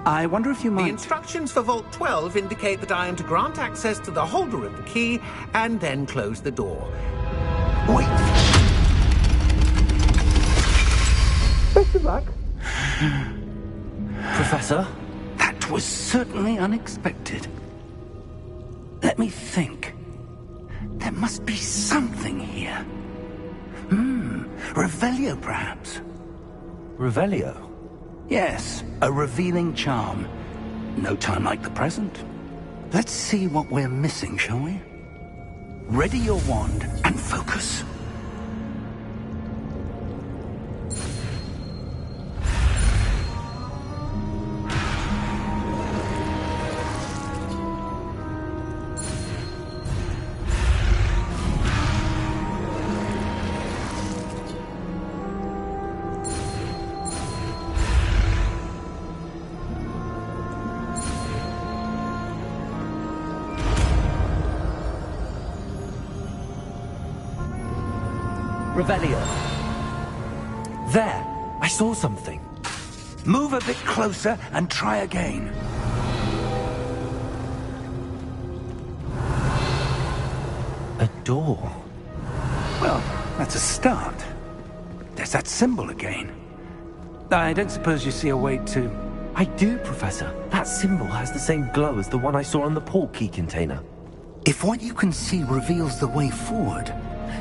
I wonder if you might... The instructions for Vault 12 indicate that I am to grant access to the holder of the key and then close the door. Wait! Best of luck. Professor? That was certainly unexpected. Let me think. There must be something here. Revelio, perhaps. Revelio? Yes, a revealing charm. No time like the present. Let's see what we're missing, shall we? Ready your wand and focus. Revelio. There! I saw something. Move a bit closer and try again. A door. Well, that's a start. There's that symbol again. I don't suppose you see a way to... I do, Professor. That symbol has the same glow as the one I saw on the port key container. If what you can see reveals the way forward,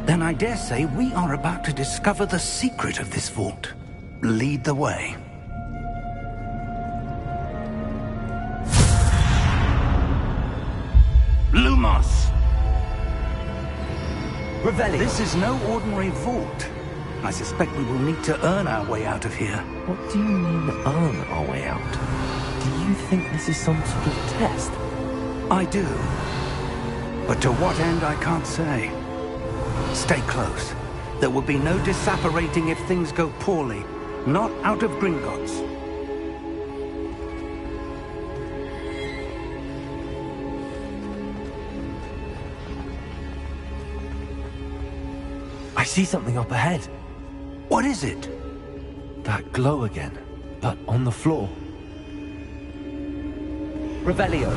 then I dare say we are about to discover the secret of this vault. Lead the way. Lumos! Revelio! This is no ordinary vault. I suspect we will need to earn our way out of here. What do you mean, earn our way out? Do you think this is some sort of test? I do. But to what end, I can't say. Stay close. There will be no disapparating if things go poorly. Not out of Gringotts. I see something up ahead. What is it? That glow again, but on the floor. Revelio.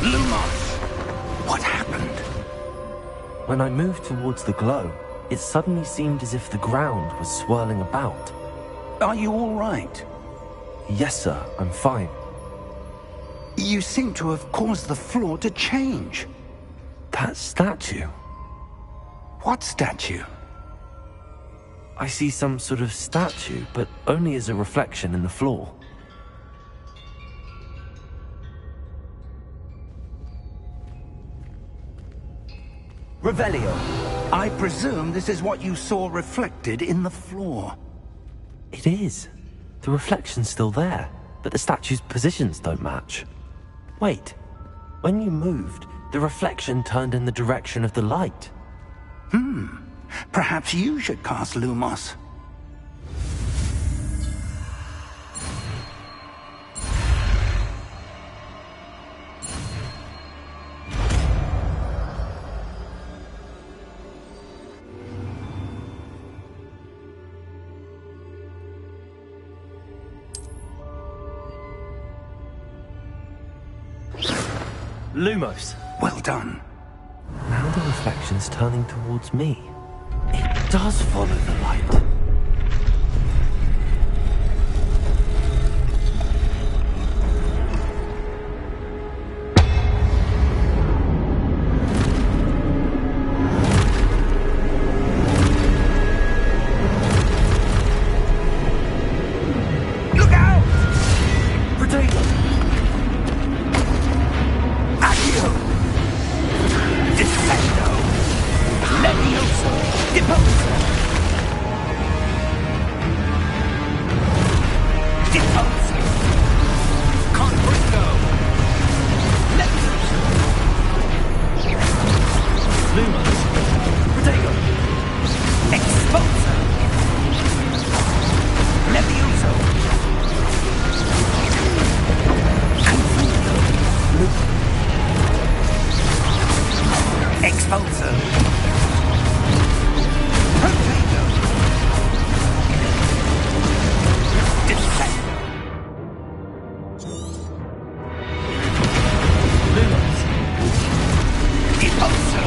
Lumos! What happened? When I moved towards the glow, it suddenly seemed as if the ground was swirling about. Are you all right? Yes, sir, I'm fine. You seem to have caused the floor to change. That statue? What statue? I see some sort of statue, but only as a reflection in the floor. Revelio. I presume this is what you saw reflected in the floor. It is. The reflection's still there, but the statue's positions don't match. Wait. When you moved, the reflection turned in the direction of the light. Perhaps you should cast Lumos. Lumos. Well done. Now the reflection's turning towards me. It does follow the light. Look out! Potato! Accio! Defendo! Levioso! Deposa! Deposa! Confringo! Levioso! Lumos! Potato! Exposa! Levioso! Confringo! Exposa! Expulso. Potato. Defendo. Lumos. Expulso.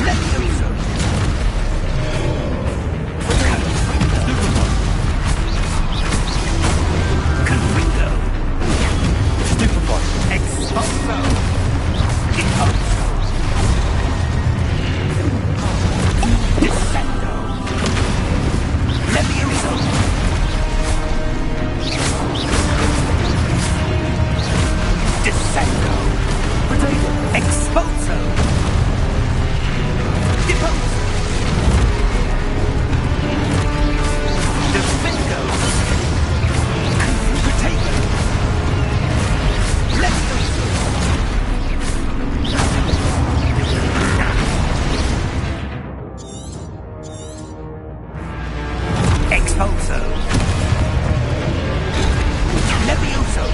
Levioso. Confringo. Stupefy. Expulso. Expulso. Descendo. Levioso. Descendo. Potato. Expulso. Depose. Defendo. Potato. Levioso. Expulso. Levioso.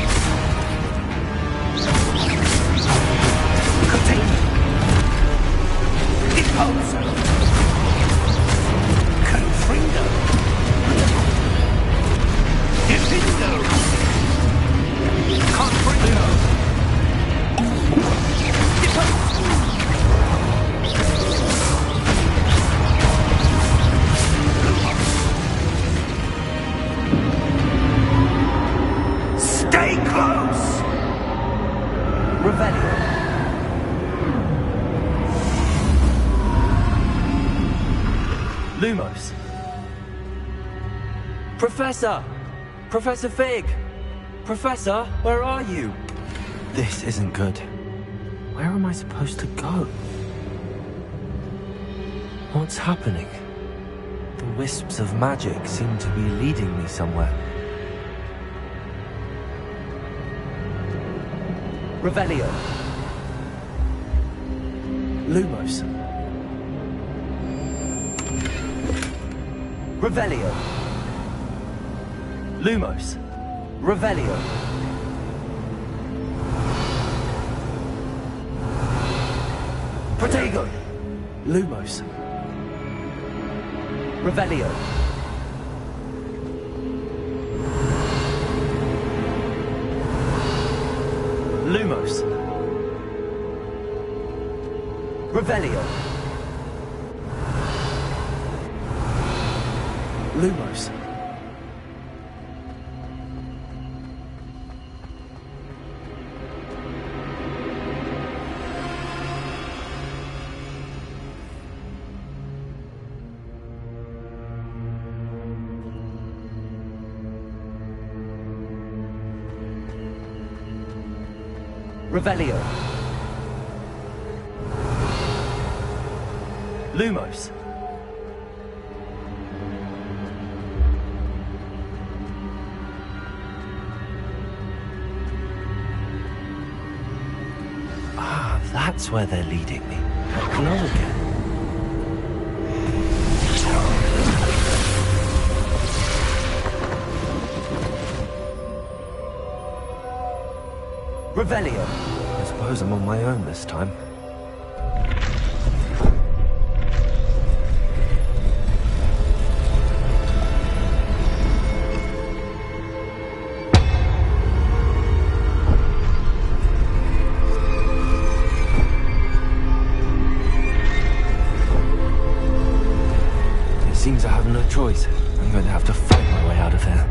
Potato. Expulso. Confringo. Defendo. Confringo. Depose. Stay close! Revelio. Lumos. Professor! Professor Fig! Professor, where are you? This isn't good. Where am I supposed to go? What's happening? The wisps of magic seem to be leading me somewhere. Revelio. Lumos. Revelio. Lumos. Revelio. Protego. Lumos. Revelio. Lumos. Revelio. Lumos. Revelio. Lumos. Ah, that's where they're leading me. That glow again. Revelio. I suppose I'm on my own this time. It seems I have no choice. I'm going to have to fight my way out of here.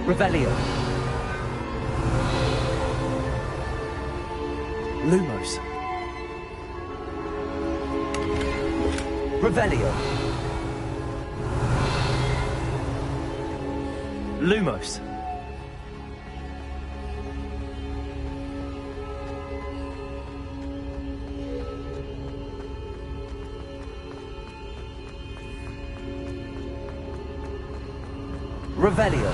Revelio. Lumos. Revelio. Lumos. Revelio.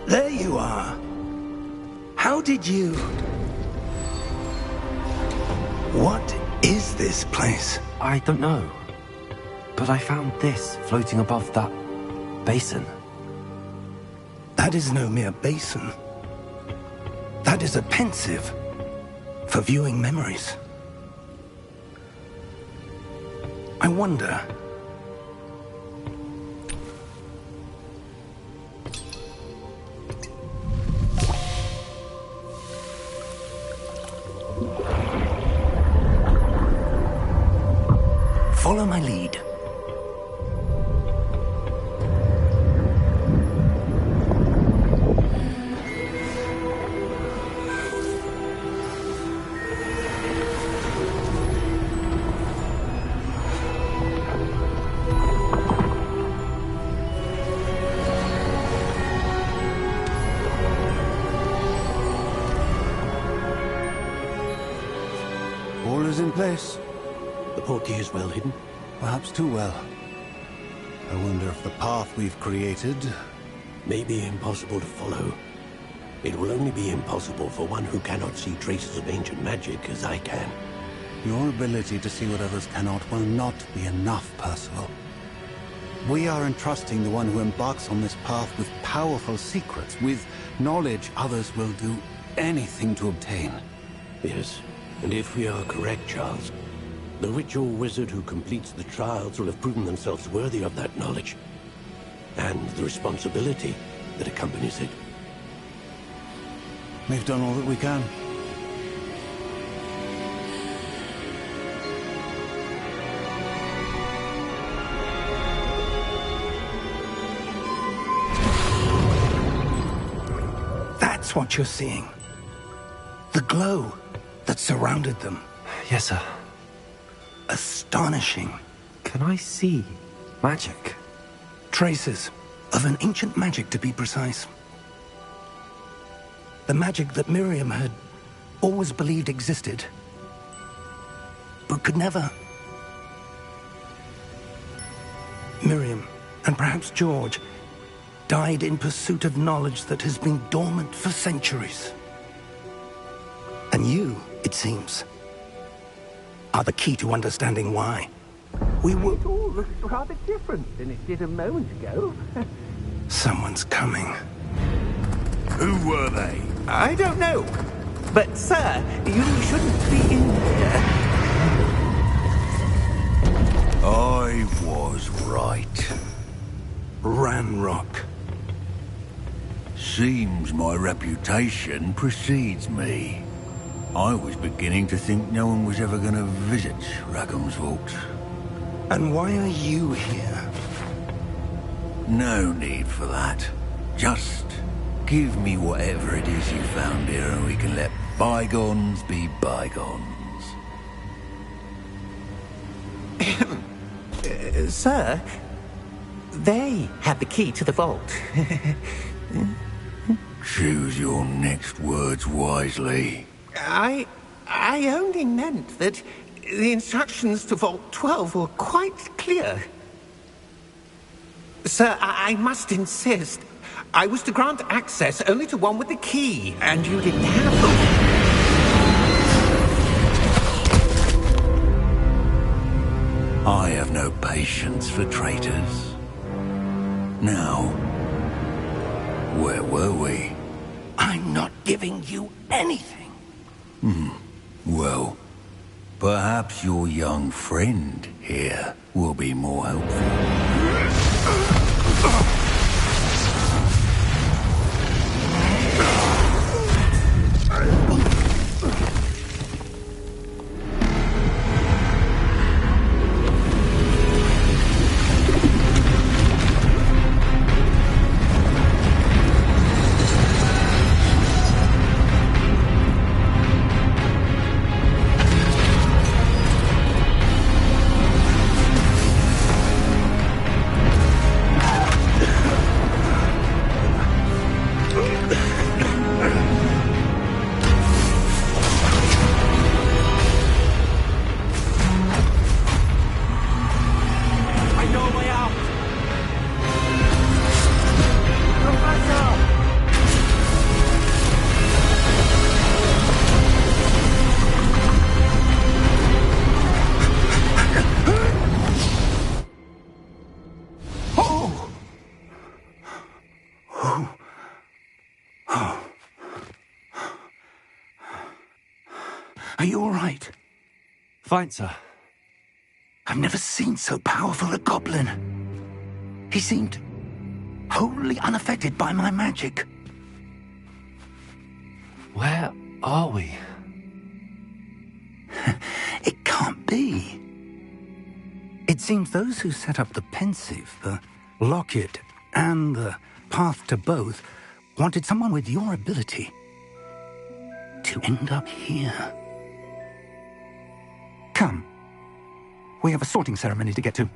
There you are. How did you... What is this place? I don't know. But I found this floating above that basin. That is no mere basin. That is a pensive for viewing memories. I wonder... Follow my lead. All is in place. The portkey is well hidden. Perhaps too well. I wonder if the path we've created... May be impossible to follow. It will only be impossible for one who cannot see traces of ancient magic as I can. Your ability to see what others cannot will not be enough, Percival. We are entrusting the one who embarks on this path with powerful secrets, with knowledge others will do anything to obtain. Yes, and if we are correct, Charles, the witch or wizard who completes the trials will have proven themselves worthy of that knowledge, and the responsibility that accompanies it. We've done all that we can. That's what you're seeing. The glow that surrounded them. Yes, sir. Astonishing. Can I see magic? Traces of an ancient magic, to be precise. The magic that Miriam had always believed existed, but could never. Miriam, and perhaps George, died in pursuit of knowledge that has been dormant for centuries. And you, it seems, are the key to understanding why. We were... It all looks rather different than it did a moment ago. Someone's coming. Who were they? I don't know. But, sir, you shouldn't be in here. I was right. Ranrock. Seems my reputation precedes me. I was beginning to think no one was ever going to visit Rackham's Vault. And why are you here? No need for that. Just give me whatever it is you found here and we can let bygones be bygones. Sir, they have the key to the vault. Choose your next words wisely. I only meant that The instructions to Vault 12 were quite clear. Sir, I must insist. I was to grant access only to one with the key, and you didn't have them. I have no patience for traitors. Now, where were we? I'm not giving you anything. Well, perhaps your young friend here will be more helpful. Are you all right? Fine, sir. I've never seen so powerful a goblin. He seemed wholly unaffected by my magic. Where are we? It can't be. It seems those who set up the pensive, the locket, and the path to both wanted someone with your ability to end up here. Come. We have a sorting ceremony to get to.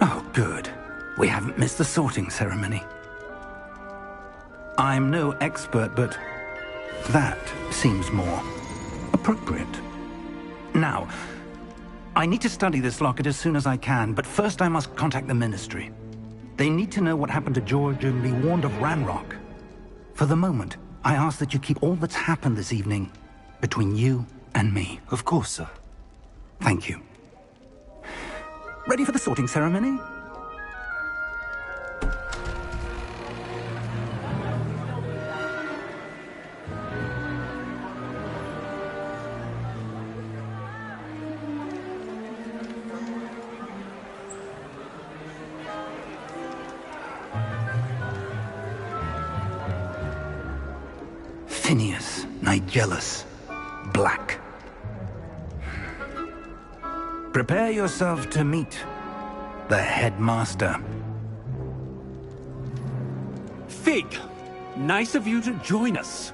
Oh, good. We haven't missed the sorting ceremony. I'm no expert, but that seems more appropriate. Now, I need to study this locket as soon as I can, but first I must contact the Ministry. They need to know what happened to George and be warned of Ranrock. For the moment, I ask that you keep all that's happened this evening between you and me. Of course, sir. Thank you. Ready for the sorting ceremony? Tinius, Nigellus, Black. Prepare yourself to meet the headmaster. Fig, nice of you to join us.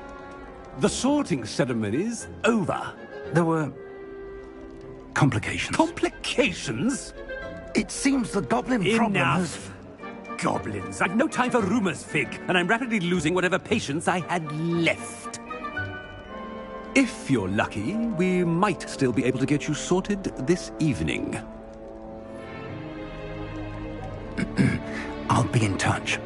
The sorting ceremony's over. There were complications. Complications? It seems the goblin problem has... Enough! Goblins. I've no time for rumors, Fig, and I'm rapidly losing whatever patience I had left. If you're lucky, we might still be able to get you sorted this evening. I'll be in touch.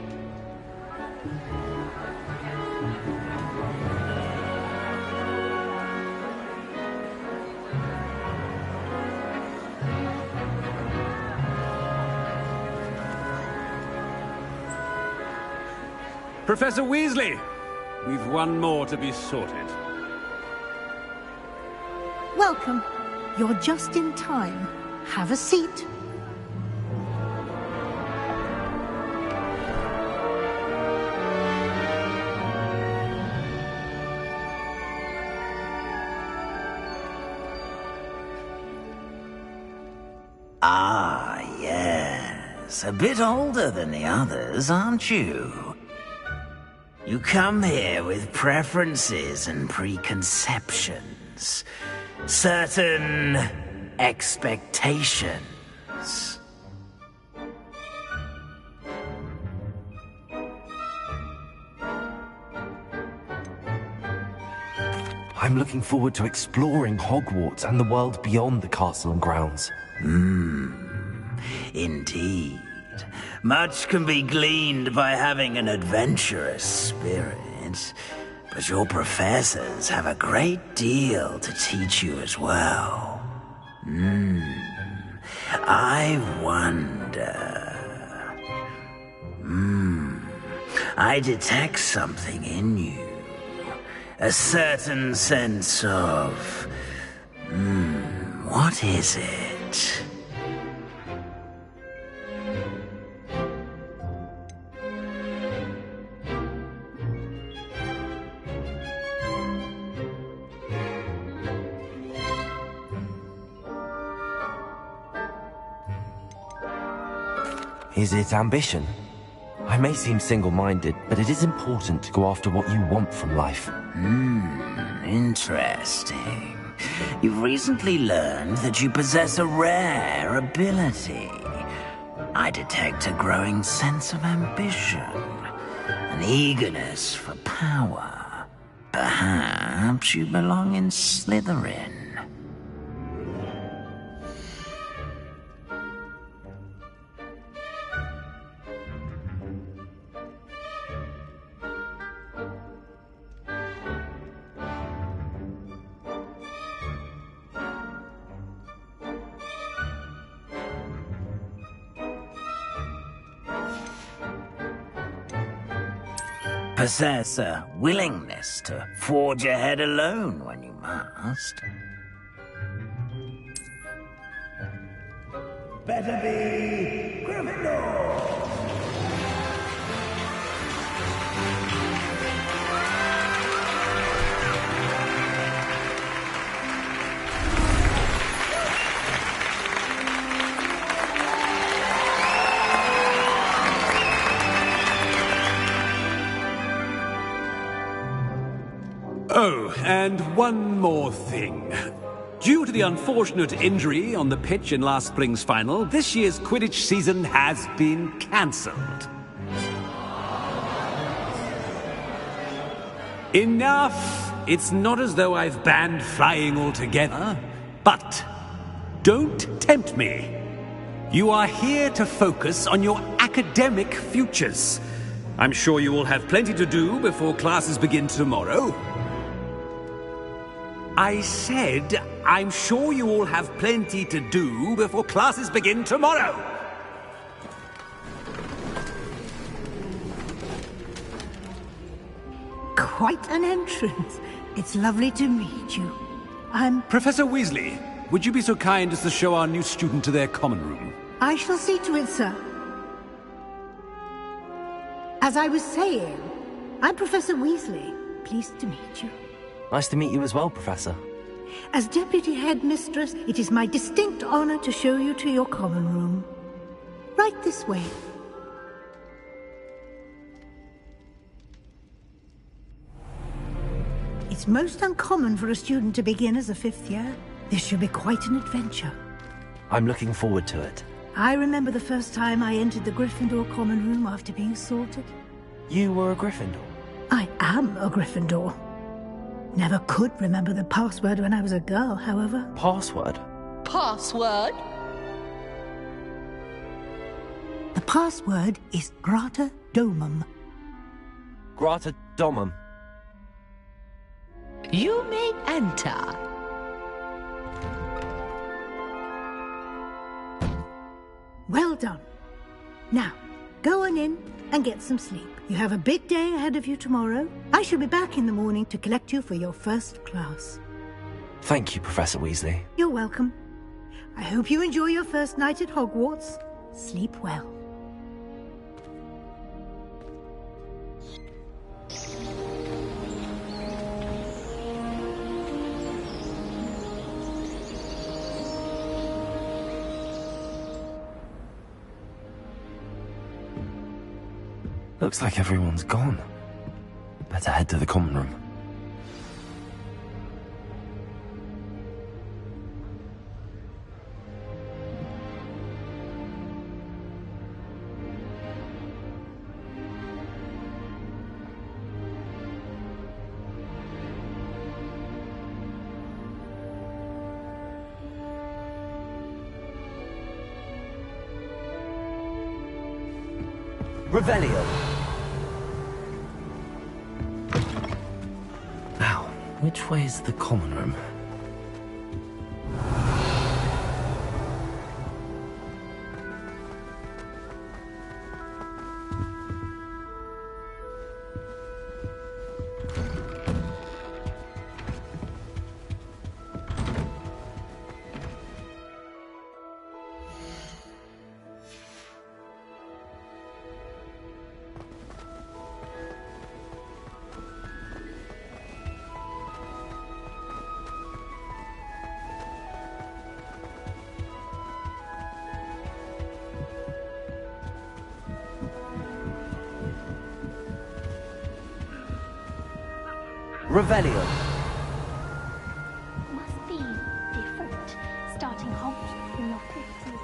Professor Weasley, we've one more to be sorted. Welcome. You're just in time. Have a seat. Ah, yes. A bit older than the others, aren't you? You come here with preferences and preconceptions. Certain expectations. I'm looking forward to exploring Hogwarts and the world beyond the castle and grounds. Indeed. Much can be gleaned by having an adventurous spirit, but your professors have a great deal to teach you as well. I wonder... I detect something in you. A certain sense of... what is it? Is it ambition? I may seem single-minded, but it is important to go after what you want from life. Interesting. You've recently learned that you possess a rare ability. I detect a growing sense of ambition, an eagerness for power. Perhaps you belong in Slytherin. Possess a willingness to forge ahead alone when you must. Better be Gryffindor! Oh, and one more thing. Due to the unfortunate injury on the pitch in last spring's final, this year's Quidditch season has been cancelled. Enough! It's not as though I've banned flying altogether, but don't tempt me. You are here to focus on your academic futures. I'm sure you will have plenty to do before classes begin tomorrow. I said, I'm sure you all have plenty to do before classes begin tomorrow. Quite an entrance. It's lovely to meet you. I'm... Professor Weasley, would you be so kind as to show our new student to their common room? I shall see to it, sir. As I was saying, I'm Professor Weasley. pleased to meet you. Nice to meet you as well, Professor. As Deputy Headmistress, it is my distinct honor to show you to your common room. Right this way. It's most uncommon for a student to begin as a 5th year. This should be quite an adventure. I'm looking forward to it. I remember the first time I entered the Gryffindor common room after being sorted. You were a Gryffindor? I am a Gryffindor. Never could remember the password when I was a girl, however. Password? Password? The password is Grata Domum. Grata Domum. You may enter. Well done. Now, go on in and get some sleep. You have a big day ahead of you tomorrow. I shall be back in the morning to collect you for your first class. Thank you, Professor Weasley. You're welcome. I hope you enjoy your first night at Hogwarts. Sleep well. Looks like everyone's gone. Better head to the common room. Revelio. Now, which way is the common room? Revelio. Must be different. Starting Hogwarts in your 50s.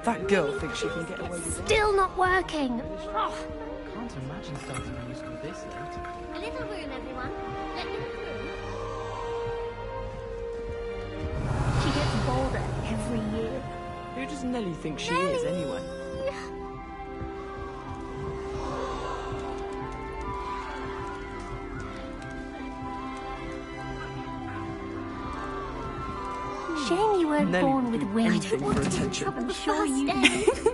That girl thinks she can get away with it. Still not working. Oh. Can't imagine starting a new school this late. A little room, everyone. Let me through. She gets bolder every year. Who does Nellie think she is, anyway? Shame you weren't born with wings. For attention. I'm sure you do.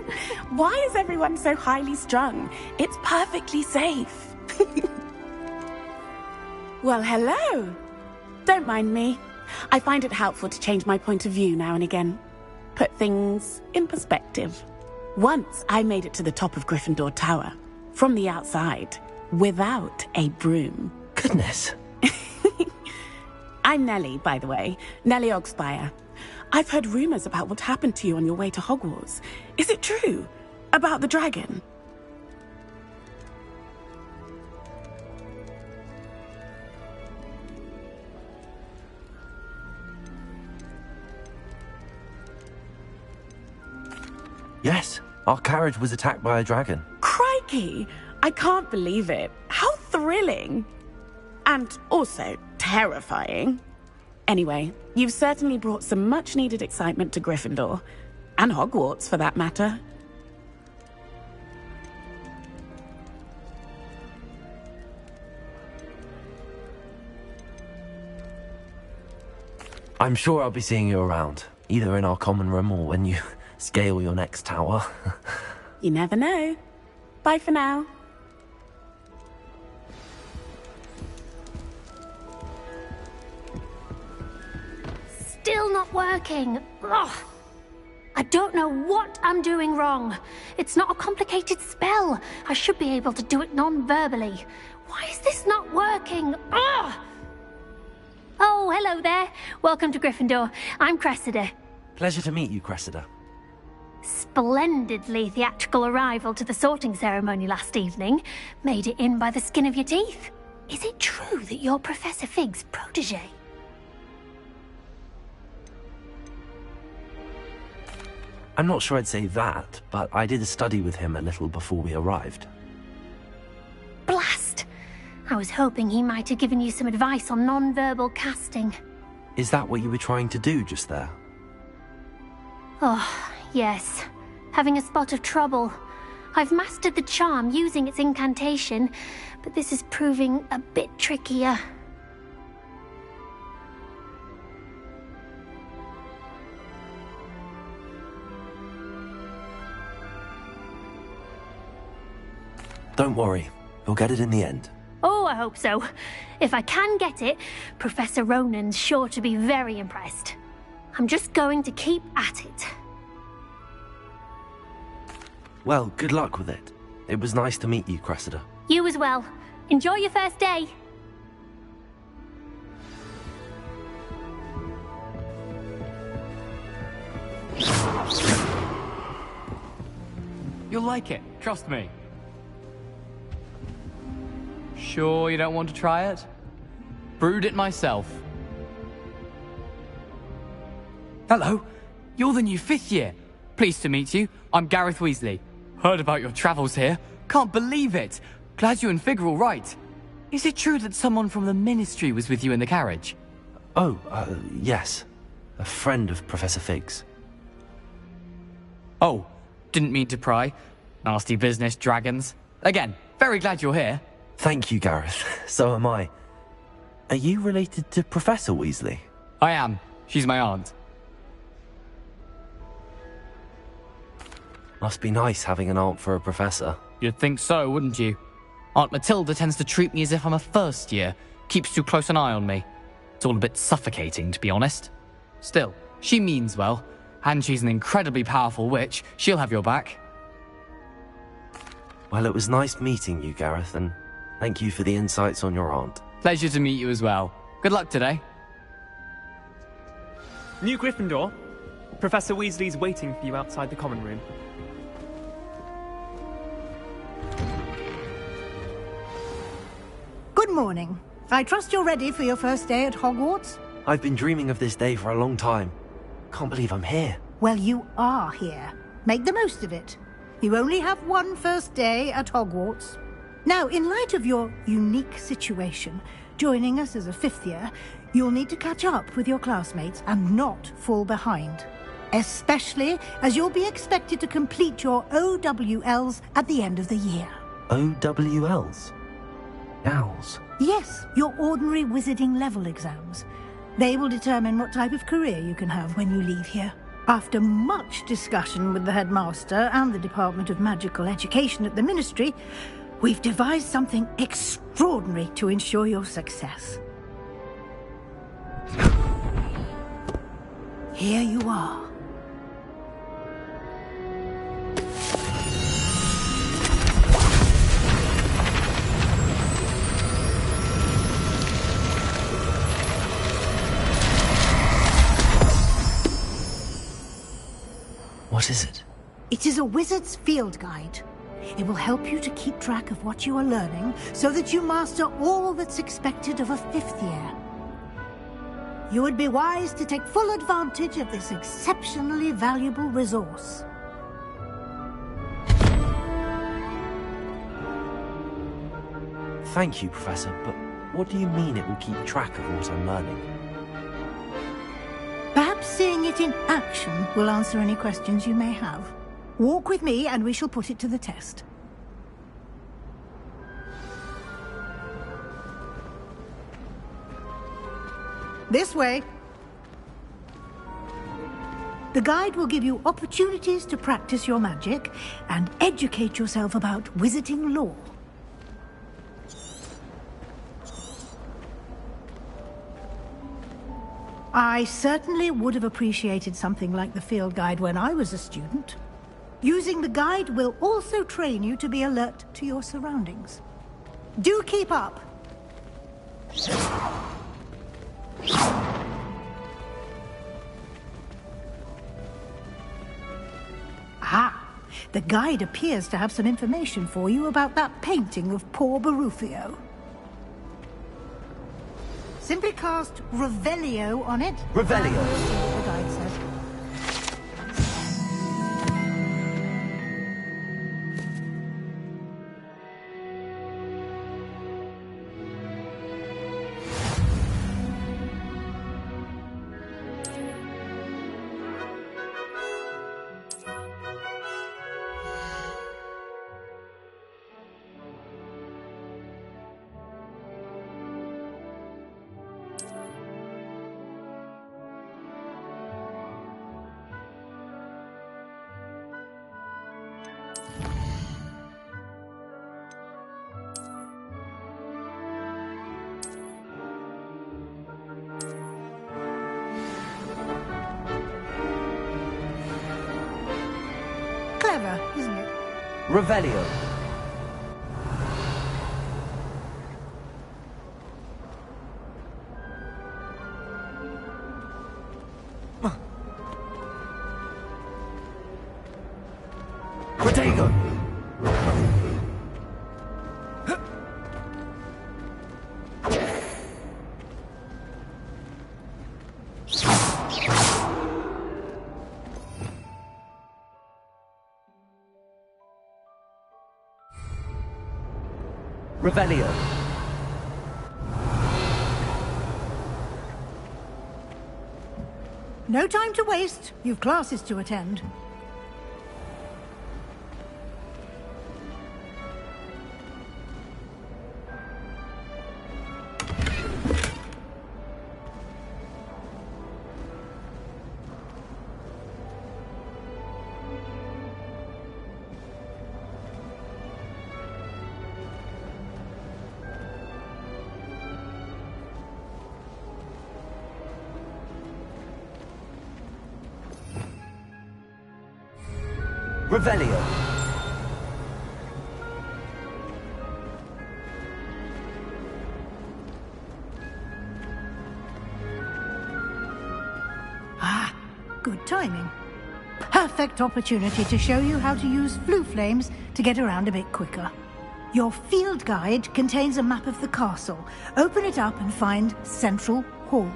Why is everyone so highly strung? It's perfectly safe. Well, hello. Don't mind me. I find it helpful to change my point of view now and again. Put things in perspective. Once I made it to the top of Gryffindor Tower, from the outside, without a broom. Goodness. I'm Nellie, by the way. Nellie Ogspire. I've heard rumors about what happened to you on your way to Hogwarts. Is it true? About the dragon? Yes, our carriage was attacked by a dragon. Crikey! I can't believe it. How thrilling! And also terrifying. Anyway, you've certainly brought some much-needed excitement to Gryffindor. And Hogwarts, for that matter. I'm sure I'll be seeing you around, either in our common room or when you scale your next tower. You never know. Bye for now. Still not working. Ugh. I don't know what I'm doing wrong. It's not a complicated spell. I should be able to do it non-verbally. Why is this not working? Ugh! Oh, hello there. Welcome to Gryffindor. I'm Cressida. Pleasure to meet you, Cressida. Splendidly theatrical arrival to the sorting ceremony last evening. Made it in by the skin of your teeth. Is it true that you're Professor Fig's protege? I'm not sure I'd say that, but I did study with him a little before we arrived. Blast! I was hoping he might have given you some advice on non-verbal casting. Is that what you were trying to do just there? Oh, yes. Having a spot of trouble. I've mastered the charm using its incantation, but this is proving a bit trickier. Don't worry, you'll get it in the end. Oh, I hope so. If I can get it, Professor Ronan's sure to be very impressed. I'm just going to keep at it. Well, good luck with it. It was nice to meet you, Cressida. You as well. Enjoy your first day. You'll like it, trust me. Sure you don't want to try it? Brewed it myself. Hello, you're the new 5th year. Pleased to meet you. I'm Gareth Weasley. Heard about your travels here. Can't believe it. Glad you and Fig are all right. Is it true that someone from the Ministry was with you in the carriage? Oh, yes. A friend of Professor Fig's. Oh, didn't mean to pry. Nasty business, dragons. Again, very glad you're here. Thank you, Gareth. So am I. Are you related to Professor Weasley? I am. She's my aunt. Must be nice having an aunt for a professor. You'd think so, wouldn't you? Aunt Matilda tends to treat me as if I'm a first year. Keeps too close an eye on me. It's all a bit suffocating, to be honest. Still, she means well. And she's an incredibly powerful witch. She'll have your back. Well, it was nice meeting you, Gareth, and thank you for the insights on your aunt. Pleasure to meet you as well. Good luck today. New Gryffindor. Professor Weasley's waiting for you outside the common room. Good morning. I trust you're ready for your first day at Hogwarts? I've been dreaming of this day for a long time. Can't believe I'm here. Well, you are here. Make the most of it. You only have one first day at Hogwarts. Now, in light of your unique situation, joining us as a 5th year, you'll need to catch up with your classmates and not fall behind. Especially as you'll be expected to complete your OWLs at the end of the year. OWLs? Owls? Yes, your ordinary wizarding level exams. They will determine what type of career you can have when you leave here. After much discussion with the headmaster and the Department of Magical Education at the Ministry, we've devised something extraordinary to ensure your success. Here you are. What is it? It is a wizard's field guide. It will help you to keep track of what you are learning so that you master all that's expected of a 5th year. You would be wise to take full advantage of this exceptionally valuable resource. Thank you, Professor, but what do you mean it will keep track of what I'm learning? Perhaps seeing it in action will answer any questions you may have. Walk with me and we shall put it to the test. This way. The guide will give you opportunities to practice your magic and educate yourself about wizarding lore. I certainly would have appreciated something like the field guide when I was a student. Using the guide will also train you to be alert to your surroundings. Do keep up! Ah, the guide appears to have some information for you about that painting of poor Barufio. Simply cast Revelio on it. Revelio. And we'll see what the guide says. Clever, isn't it? Revelio. Protego! Revelio. No time to waste. You've classes to attend. Revelio. Ah, good timing. Perfect opportunity to show you how to use flue flames to get around a bit quicker. Your field guide contains a map of the castle. Open it up and find Central Hall.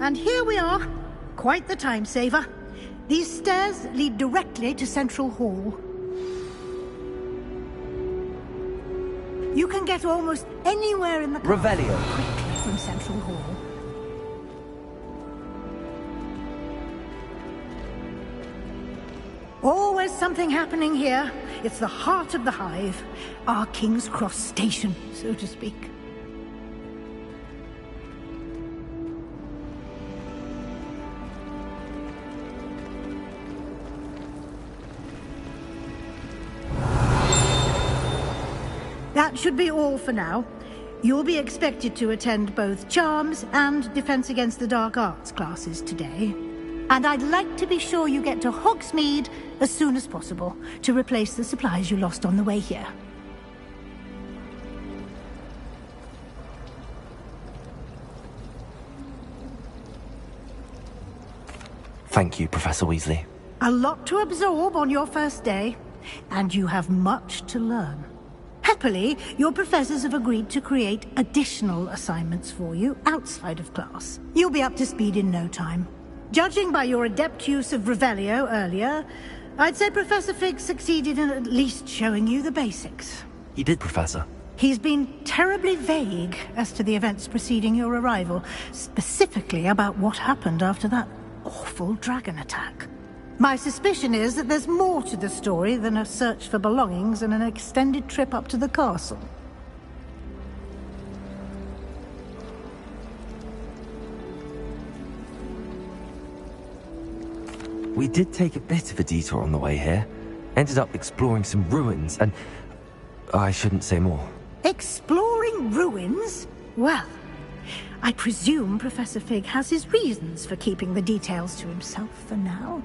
And here we are. Quite the time saver. These stairs lead directly to Central Hall. You can get almost anywhere in the castle Revelio. quickly from Central Hall. Always something happening here. It's the heart of the hive. Our King's Cross station, so to speak. That should be all for now. You'll be expected to attend both Charms and Defense Against the Dark Arts classes today. And I'd like to be sure you get to Hogsmeade as soon as possible to replace the supplies you lost on the way here. Thank you, Professor Weasley. A lot to absorb on your first day, and you have much to learn. Happily, your professors have agreed to create additional assignments for you outside of class. You'll be up to speed in no time. Judging by your adept use of Revelio earlier, I'd say Professor Fig succeeded in at least showing you the basics. He did, Professor. He's been terribly vague as to the events preceding your arrival, specifically about what happened after that awful dragon attack. My suspicion is that there's more to the story than a search for belongings and an extended trip up to the castle. We did take a bit of a detour on the way here. Ended up exploring some ruins and... I shouldn't say more. Exploring ruins? Well, I presume Professor Fig has his reasons for keeping the details to himself for now.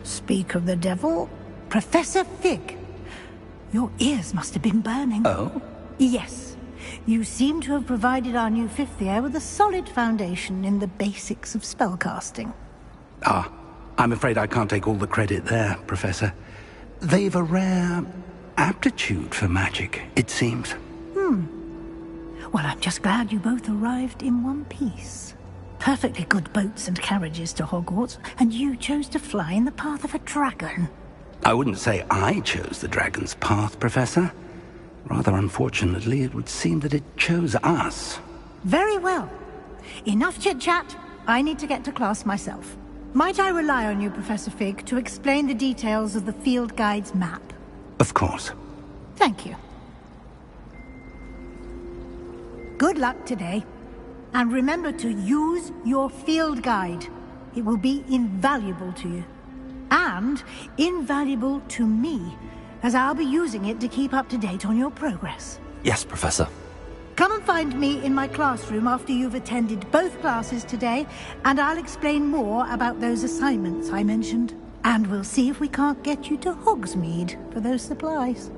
Speak of the devil, Professor Fig. Your ears must have been burning. Oh? Yes. You seem to have provided our new fifth year with a solid foundation in the basics of spellcasting. Ah, I'm afraid I can't take all the credit there, Professor. They've a rare aptitude for magic, it seems. Well, I'm just glad you both arrived in one piece. Perfectly good boats and carriages to Hogwarts, and you chose to fly in the path of a dragon. I wouldn't say I chose the dragon's path, Professor. Rather unfortunately, it would seem that it chose us. Very well. Enough chit-chat. I need to get to class myself. Might I rely on you, Professor Fig, to explain the details of the field guide's map? Of course. Thank you. Good luck today. And remember to use your field guide. It will be invaluable to you. And invaluable to me, as I'll be using it to keep up to date on your progress. Yes, Professor. Come and find me in my classroom after you've attended both classes today, and I'll explain more about those assignments I mentioned. And we'll see if we can't get you to Hogsmeade for those supplies.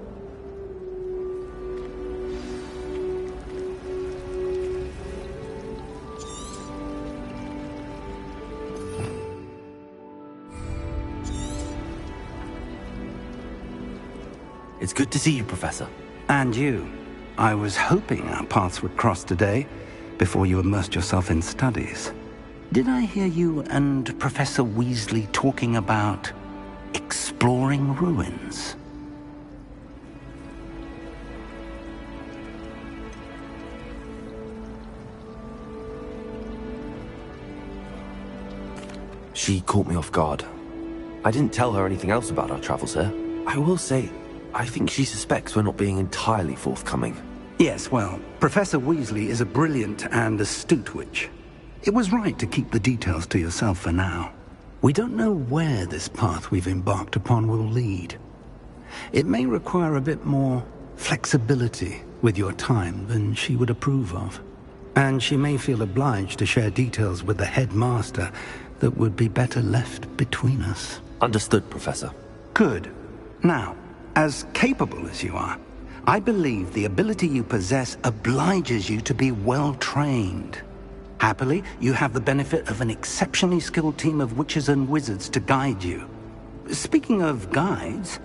It's good to see you, Professor. And you. I was hoping our paths would cross today, before you immersed yourself in studies. Did I hear you and Professor Weasley talking about exploring ruins? She caught me off guard. I didn't tell her anything else about our travels here. I will say, I think she suspects we're not being entirely forthcoming. Yes, well, Professor Weasley is a brilliant and astute witch. It was right to keep the details to yourself for now. We don't know where this path we've embarked upon will lead. It may require a bit more flexibility with your time than she would approve of. And she may feel obliged to share details with the headmaster that would be better left between us. Understood, Professor. Good. Now, as capable as you are, I believe the ability you possess obliges you to be well trained. Happily, you have the benefit of an exceptionally skilled team of witches and wizards to guide you. Speaking of guides,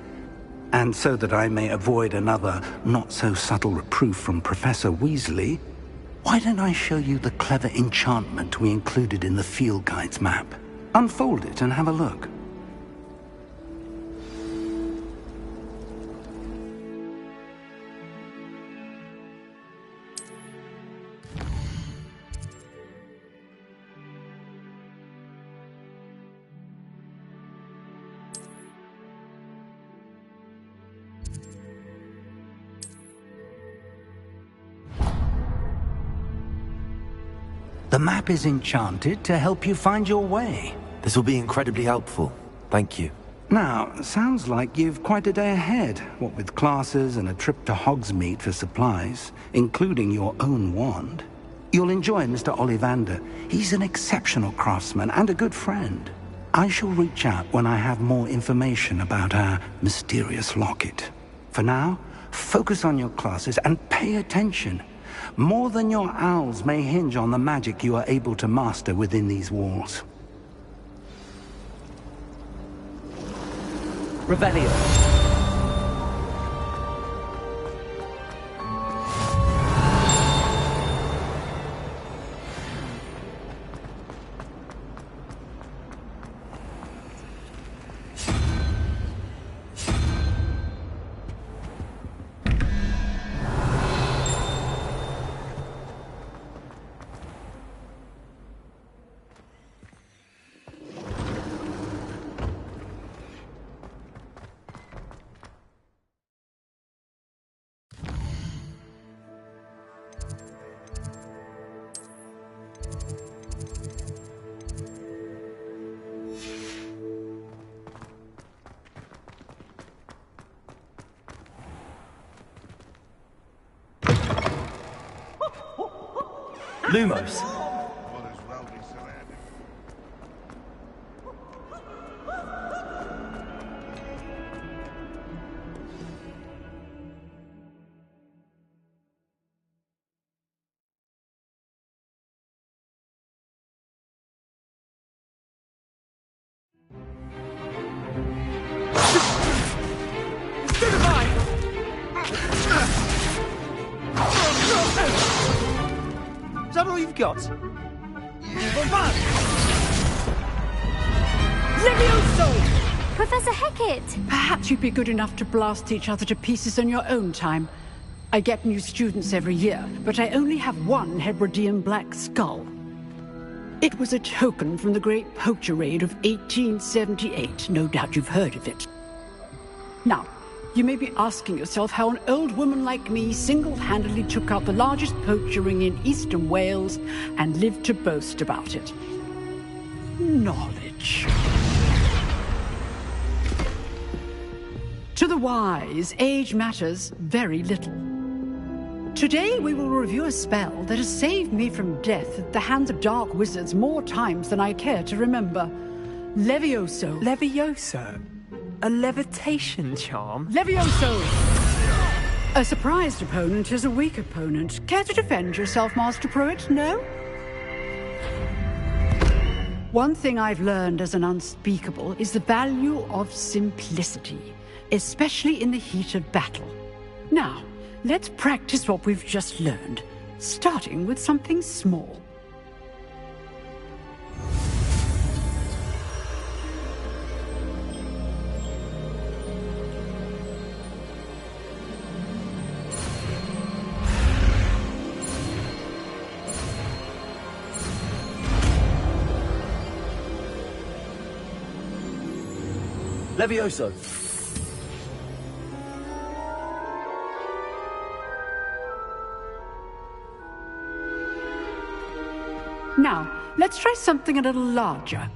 and so that I may avoid another not-so-subtle reproof from Professor Weasley, Why don't I show you the clever enchantment we included in the field guide's map? Unfold it and have a look. The map is enchanted to help you find your way. This will be incredibly helpful. Thank you. Now, sounds like you've quite a day ahead, what with classes and a trip to Hogsmeade for supplies, including your own wand. You'll enjoy Mr. Ollivander. He's an exceptional craftsman and a good friend. I shall reach out when I have more information about our mysterious locket. For now, focus on your classes and pay attention. More than your owls may hinge on the magic you are able to master within these walls. Revelio. Lumos. Is that all you've got? Levioso! Professor Hecat! Perhaps you'd be good enough to blast each other to pieces in your own time. I get new students every year, but I only have one Hebridean black skull. It was a token from the Great Poacher Raid of 1878. No doubt you've heard of it. Now, you may be asking yourself how an old woman like me single-handedly took out the largest poacher ring in eastern Wales and lived to boast about it. Knowledge. To the wise, age matters very little. Today we will review a spell that has saved me from death at the hands of dark wizards more times than I care to remember. Levioso. Levioso? A levitation charm? Levioso! A surprised opponent is a weak opponent. Care to defend yourself, Master Pruitt? No? One thing I've learned as an unspeakable is the value of simplicity, especially in the heat of battle. Now, let's practice what we've just learned, starting with something small. Levioso. Now, let's try something a little larger.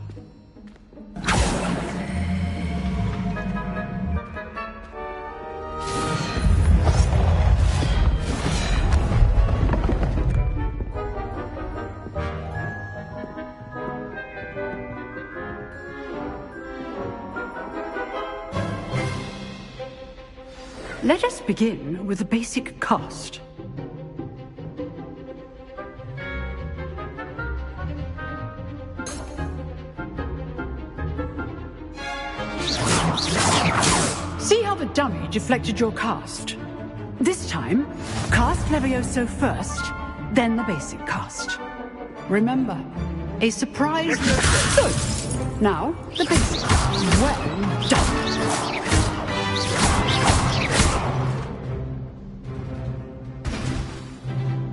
Let us begin with the basic cast. See how the dummy deflected your cast? This time, cast Levioso first, then the basic cast. Remember, a surprise... Good. Now, the basic. Well done.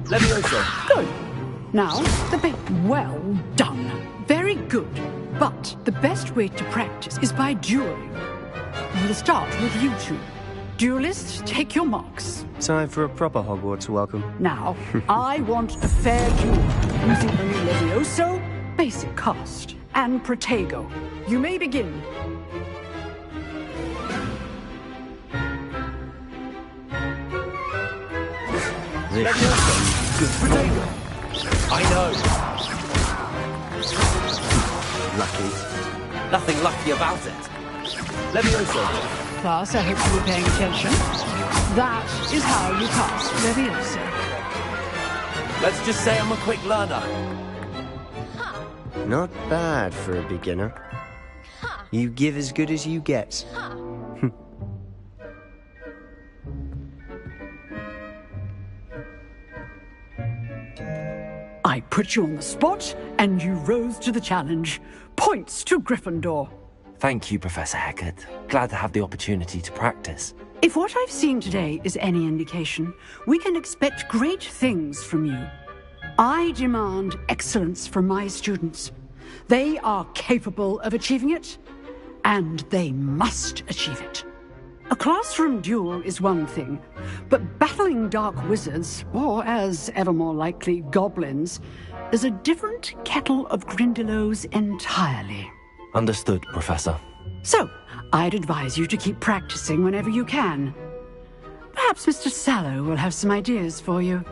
Levioso. Good. Now, the well done. Very good. But the best way to practice is by dueling. We'll start with you two. Duelists, take your marks. Time for a proper Hogwarts welcome. Now, I want a fair duel using only Levioso, basic cast, and Protego. You may begin. Levioso. Good Protego. I know. Lucky. Nothing lucky about it. Levioso. Class, I hope you were paying attention. That is how you cast Leviosa. Let's just say I'm a quick learner. Not bad for a beginner. You give as good as you get. I put you on the spot, and you rose to the challenge. Points to Gryffindor. Thank you, Professor Hecat. Glad to have the opportunity to practice. If what I've seen today is any indication, we can expect great things from you. I demand excellence from my students. They are capable of achieving it, and they must achieve it. A classroom duel is one thing, but battling dark wizards, or as ever more likely, goblins, is a different kettle of Grindylows entirely. Understood, Professor. So, I'd advise you to keep practicing whenever you can. Perhaps Mr. Sallow will have some ideas for you.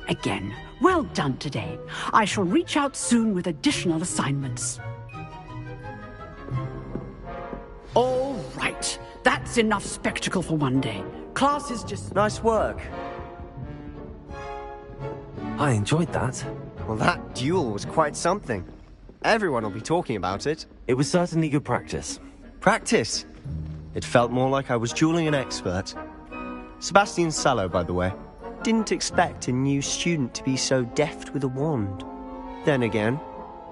Again, well done today. I shall reach out soon with additional assignments. All right. That's enough spectacle for one day. Class is just... Nice work. I enjoyed that. Well, that duel was quite something. Everyone will be talking about it. It was certainly good practice. Practice? It felt more like I was dueling an expert. Sebastian Sallow, by the way. Didn't expect a new student to be so deft with a wand. Then again,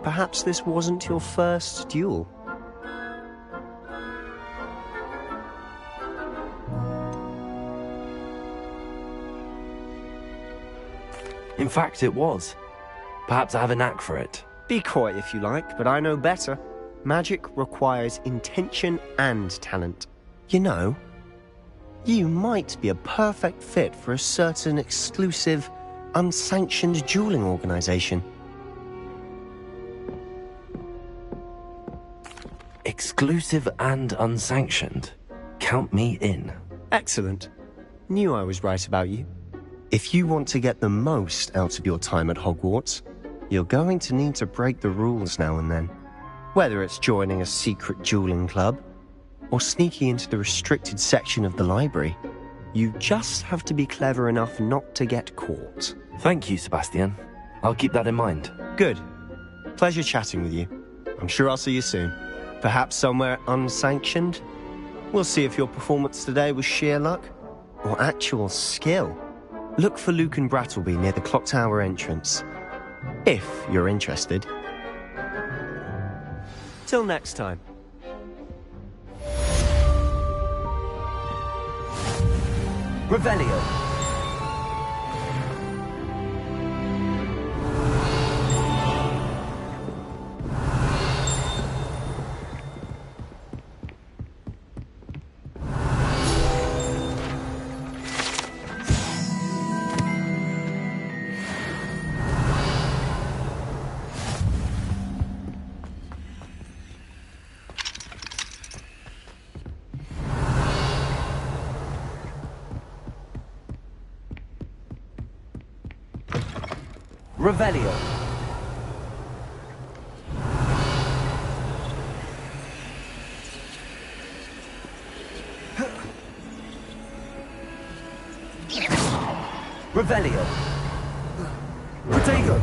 perhaps this wasn't your first duel. In fact, it was. Perhaps I have a knack for it. Be coy if you like, but I know better. Magic requires intention and talent. You know, you might be a perfect fit for a certain exclusive, unsanctioned dueling organization. Exclusive and unsanctioned? Count me in. Excellent. Knew I was right about you. If you want to get the most out of your time at Hogwarts, you're going to need to break the rules now and then. Whether it's joining a secret dueling club, or sneaking into the restricted section of the library, you just have to be clever enough not to get caught. Thank you, Sebastian. I'll keep that in mind. Good. Pleasure chatting with you. I'm sure I'll see you soon. Perhaps somewhere unsanctioned? We'll see if your performance today was sheer luck, or actual skill. Look for Luke and Brattleby near the clock tower entrance. If you're interested. Till next time. Revelio. Revelio. Revelio. Protego.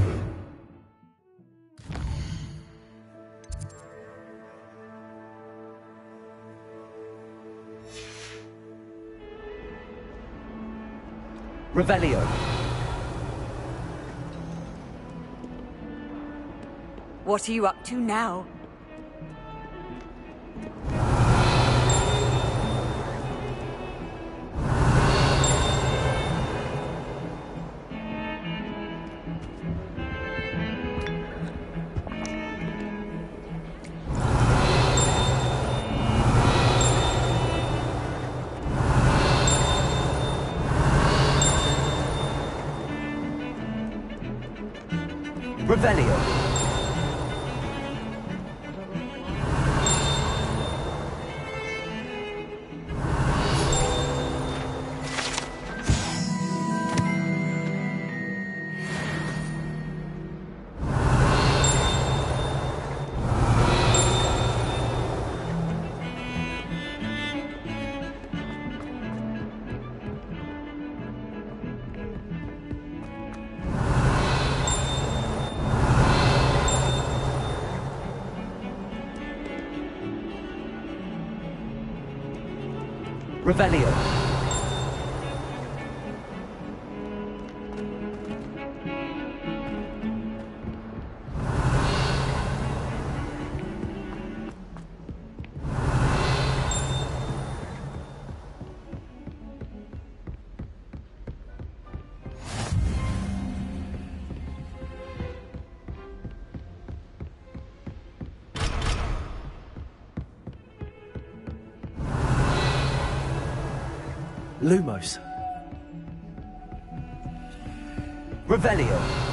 Revelio. What are you up to now? Revelio. Revelio. Lumos. Revelio.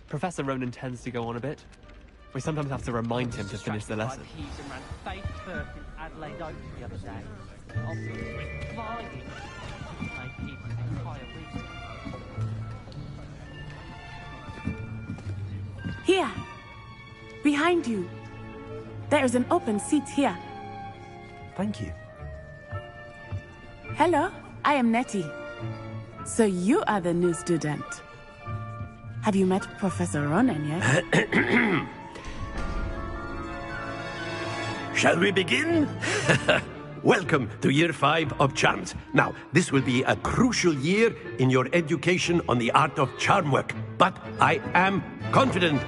Professor Ronan tends to go on a bit. We sometimes have to remind him to finish the lesson. Here. Behind you. There is an open seat here. Thank you. Hello, I am Nettie. So you are the new student. Have you met Professor Ronan yet? Shall we begin? Welcome to Year 5 of Charms. Now, this will be a crucial year in your education on the art of charm work. But I am confident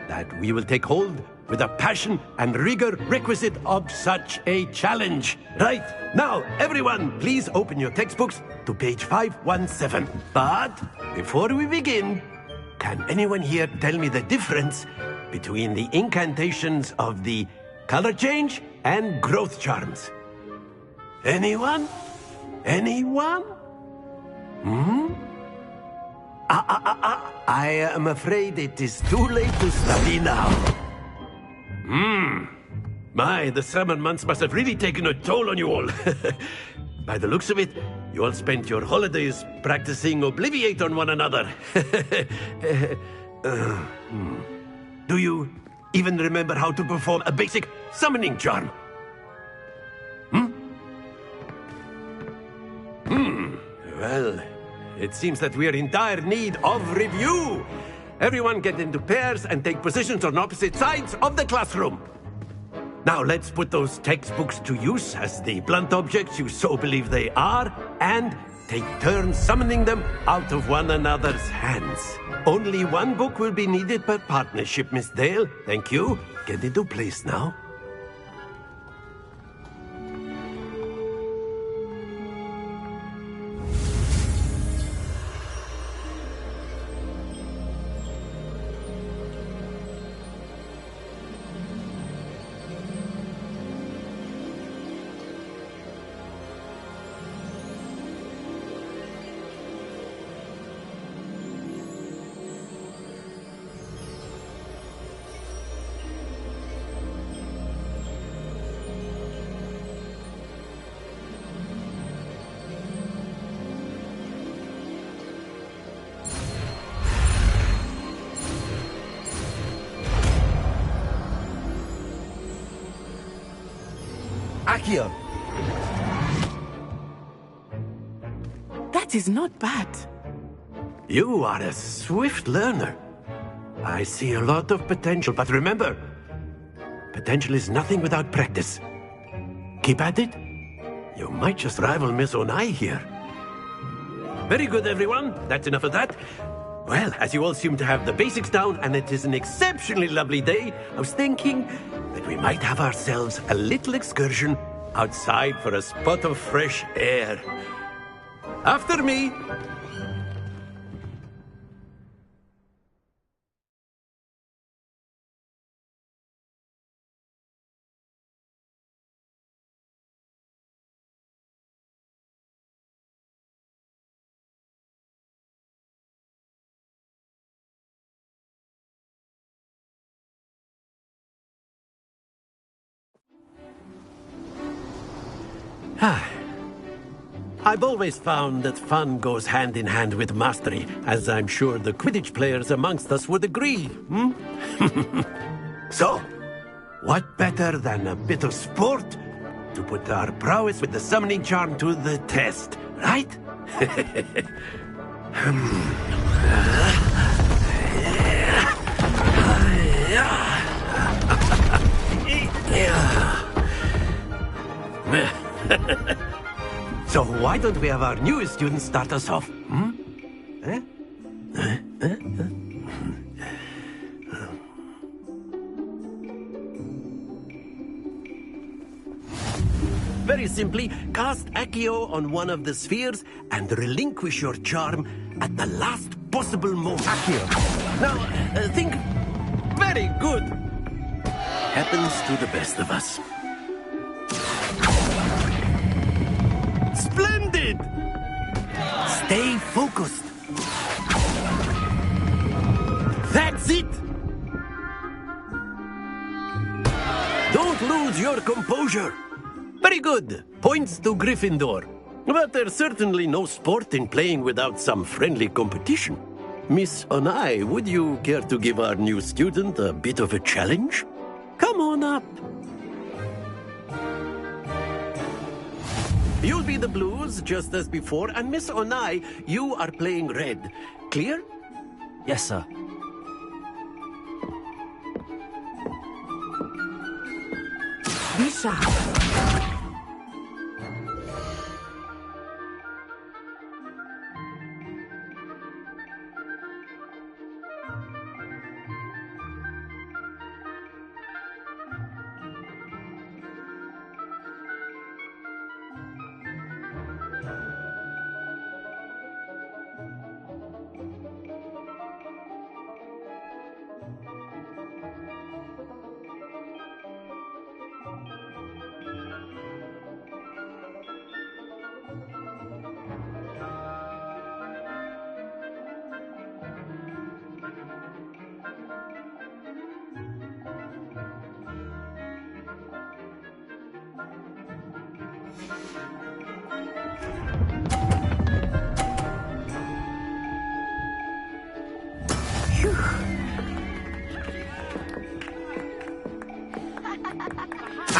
that we will take hold with the passion and rigor requisite of such a challenge. Right, now, everyone, please open your textbooks to page 517. But before we begin, can anyone here tell me the difference between the incantations of the color change and growth charms? Anyone? Anyone? I am afraid it is too late to study now. My, the summer months must have really taken a toll on you all. By the looks of it, you all spent your holidays practicing Obliviate on one another. Do you even remember how to perform a basic summoning charm? Well, it seems that we are in dire need of review. Everyone get into pairs and take positions on opposite sides of the classroom. Now let's put those textbooks to use as the blunt objects you so believe they are, and take turns summoning them out of one another's hands. Only one book will be needed per partnership, Miss Dale. Thank you. Get into place now. Accio. That is not bad. You are a swift learner. I see a lot of potential, but remember, potential is nothing without practice. Keep at it. You might just rival Miss Onai here. Very good, everyone. That's enough of that. Well, as you all seem to have the basics down, and it is an exceptionally lovely day, I was thinking that we might have ourselves a little excursion outside for a spot of fresh air. After me. I've always found that fun goes hand in hand with mastery, as I'm sure the Quidditch players amongst us would agree. So, what better than a bit of sport to put our prowess with the summoning charm to the test, right? So why don't we have our newest student start us off? Very simply, cast Accio on one of the spheres and relinquish your charm at the last possible moment. Accio. Now, think. Very good. Happens to the best of us. Splendid! Stay focused. That's it! Don't lose your composure. Very good. Points to Gryffindor. But there's certainly no sport in playing without some friendly competition. Miss Onai, would you care to give our new student a bit of a challenge? Come on up. You'll be the blues, just as before, and Miss Onai, you are playing red. Clear? Yes, sir. Be sharp.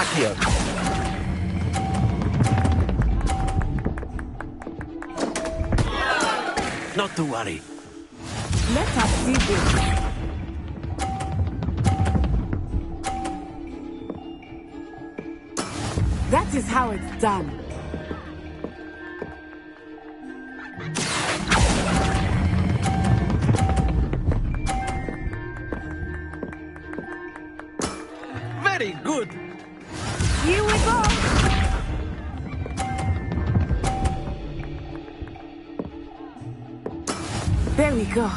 Accio. Not to worry. Let us see this. That is how it's done. Very good. Here we go. There we go.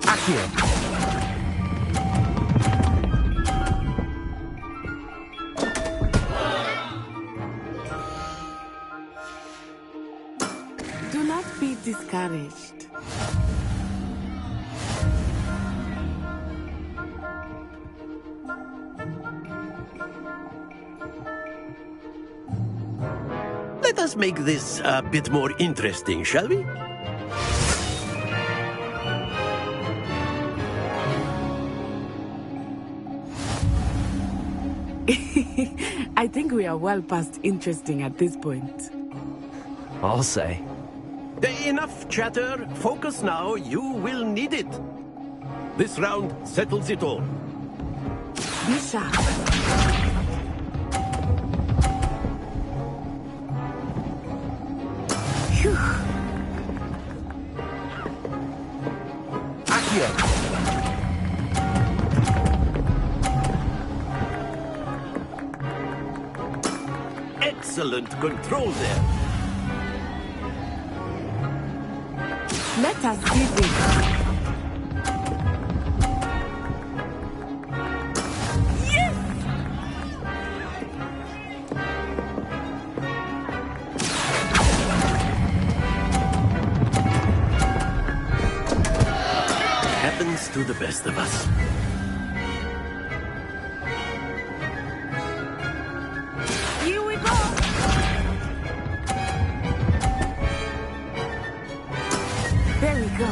Accio. Do not be discouraged. Let us make this a bit more interesting, shall we? I think we are well past interesting at this point. I'll say. Enough chatter. Focus now. You will need it. This round settles it all. Be sharp. Phew. Accio. Excellent control there. Let us see this. Yes! Happens to the best of us. Here we go. There we go.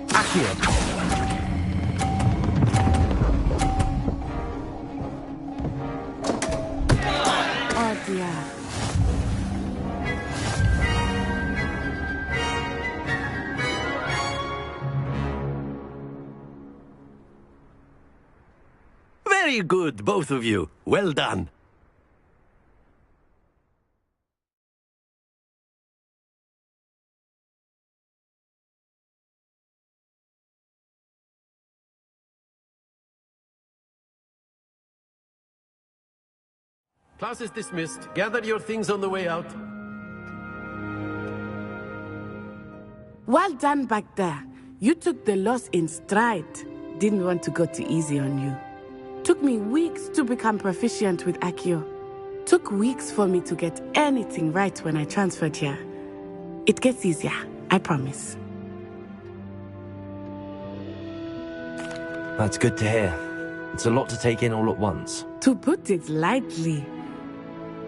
Accio. Oh dear. Very good, both of you. Well done. Class is dismissed. Gather your things on the way out. Well done back there. You took the loss in stride. didn't want to go too easy on you. Took me weeks to become proficient with Accio. Took weeks for me to get anything right when I transferred here. It gets easier, I promise. That's good to hear. It's a lot to take in all at once. To put it lightly,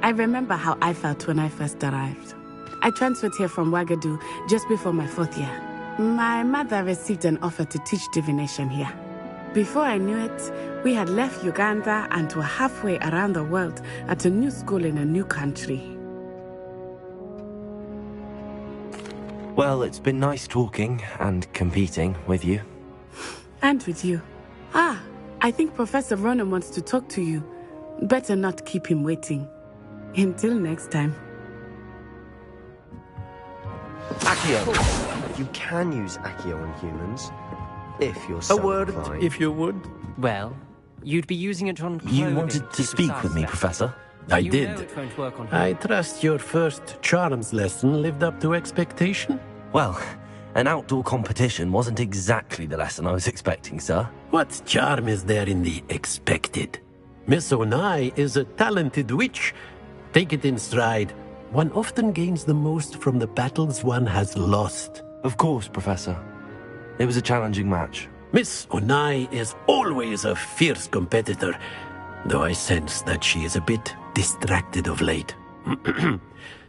I remember how I felt when I first arrived. I transferred here from Wagadu just before my 4th year. My mother received an offer to teach divination here. Before I knew it, we had left Uganda and were halfway around the world at a new school in a new country. Well, it's been nice talking and competing with you. And with you. I think Professor Ronan wants to talk to you. Better not keep him waiting. Until next time. Accio! You can use Accio on humans, if you're so A word, inclined. if you would. Well, you'd be using it on clothing. You wanted to speak with me, Professor? I You did. know it won't work on I trust your first charms lesson lived up to expectation? Well, an outdoor competition wasn't exactly the lesson I was expecting, sir. What charm is there in the expected? Miss Onai is a talented witch. Take it in stride. One often gains the most from the battles one has lost. Of course, Professor. It was a challenging match. Miss Onai is always a fierce competitor, though I sense that she is a bit distracted of late.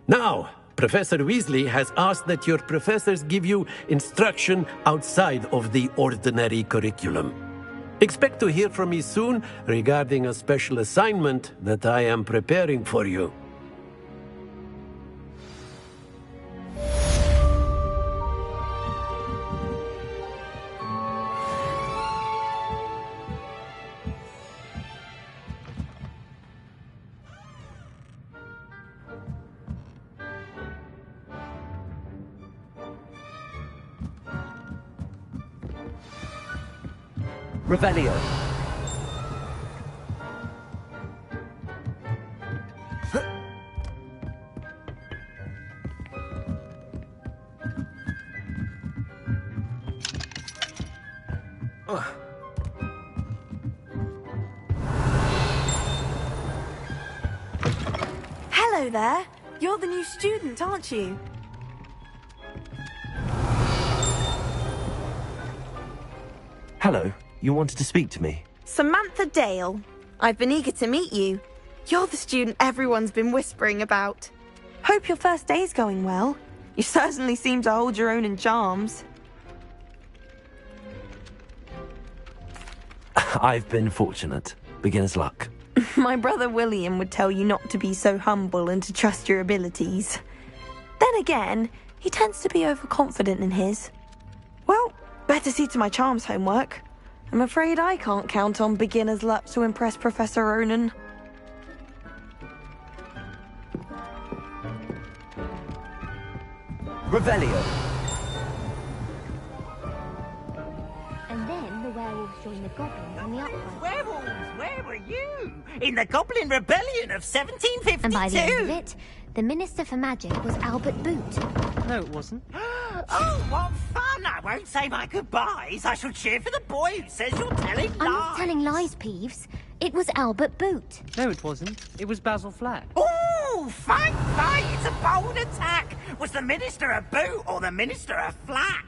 Now, Professor Weasley has asked that your professors give you instruction outside of the ordinary curriculum. Expect to hear from me soon regarding a special assignment that I am preparing for you. Revelio. Hello there. You're the new student, aren't you? Hello. You wanted to speak to me? Samantha Dale. I've been eager to meet you. You're the student everyone's been whispering about. Hope your first day's going well. You certainly seem to hold your own in charms. I've been fortunate. Beginner's luck. My brother William would tell you not to be so humble and to trust your abilities. Then again, he tends to be overconfident in his. Well, better see to my charms homework. I'm afraid I can't count on beginner's luck to impress Professor Ronan. Revelio. And then the werewolves joined the goblins on the upland. Werewolves, where were you? In the Goblin Rebellion of 1752? And by the end of it, the Minister for Magic was Albert Boot. No, it wasn't. Oh, what fun! I won't say my goodbyes. I shall cheer for the boy who says you're telling lies. I'm not telling lies, Peeves. It was Albert Boot. No, it wasn't. It was Basil Flack. Oh, fight, fight! It's a bold attack. Was the Minister a boot or the Minister a flack?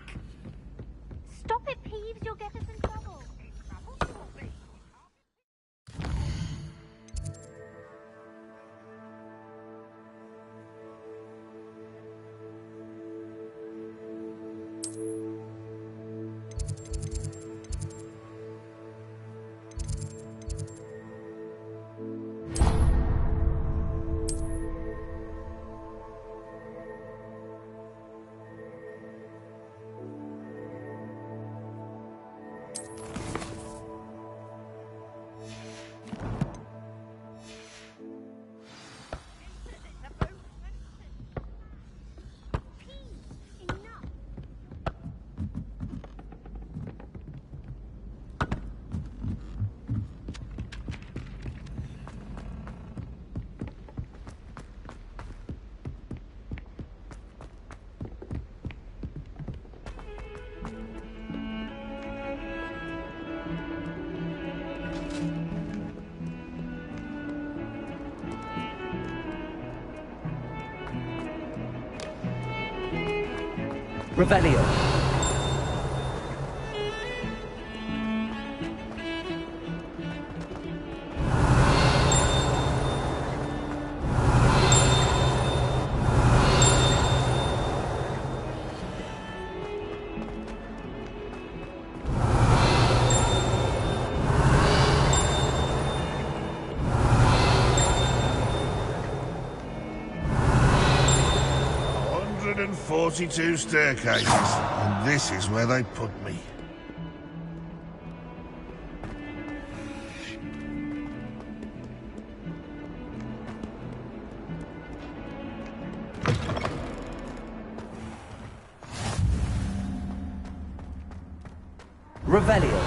Stop it, Peeves. You'll get us in trouble. Revelio. And 42 staircases, and this is where they put me. Revelio.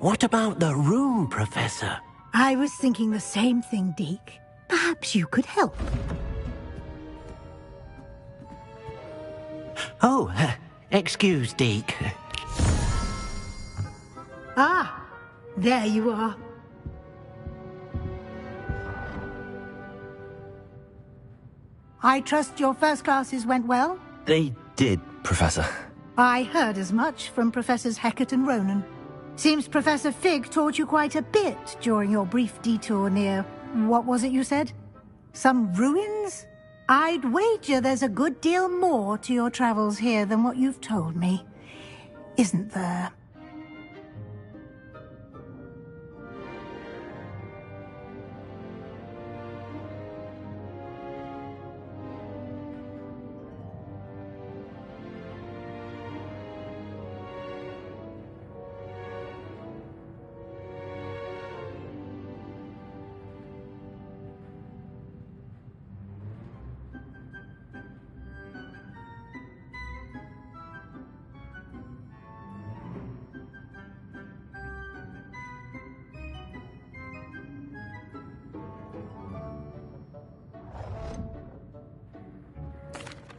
What about the room, Professor? I was thinking the same thing, Deke. Perhaps you could help. Oh, excuse, Deke. Ah, there you are. I trust your first classes went well? They did, Professor. I heard as much from Professors Hecat and Ronan. Seems Professor Fig taught you quite a bit during your brief detour near... what was it you said? Some ruins? I'd wager there's a good deal more to your travels here than what you've told me. Isn't there?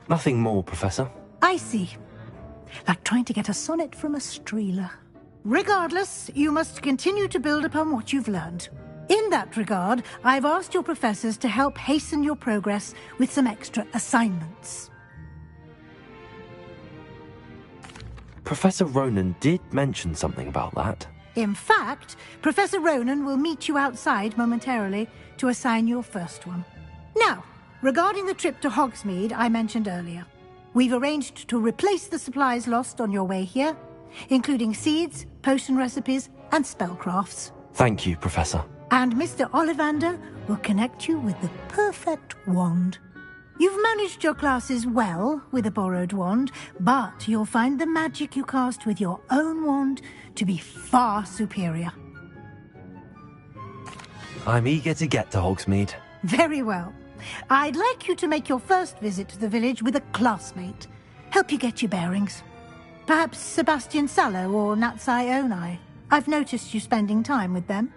Nothing more, Professor. I see. Like trying to get a sonnet from a streeler. Regardless, you must continue to build upon what you've learned. In that regard, I've asked your professors to help hasten your progress with some extra assignments. Professor Ronan did mention something about that. In fact, Professor Ronan will meet you outside momentarily to assign your first one. Now, regarding the trip to Hogsmeade I mentioned earlier, we've arranged to replace the supplies lost on your way here, including seeds, potion recipes, and spellcrafts. Thank you, Professor. And Mr. Ollivander will connect you with the perfect wand. You've managed your classes well with a borrowed wand, but you'll find the magic you cast with your own wand to be far superior. I'm eager to get to Hogsmeade. Very well. I'd like you to make your first visit to the village with a classmate. Help you get your bearings. Perhaps Sebastian Sallow or Natsai Onai. I've noticed you spending time with them.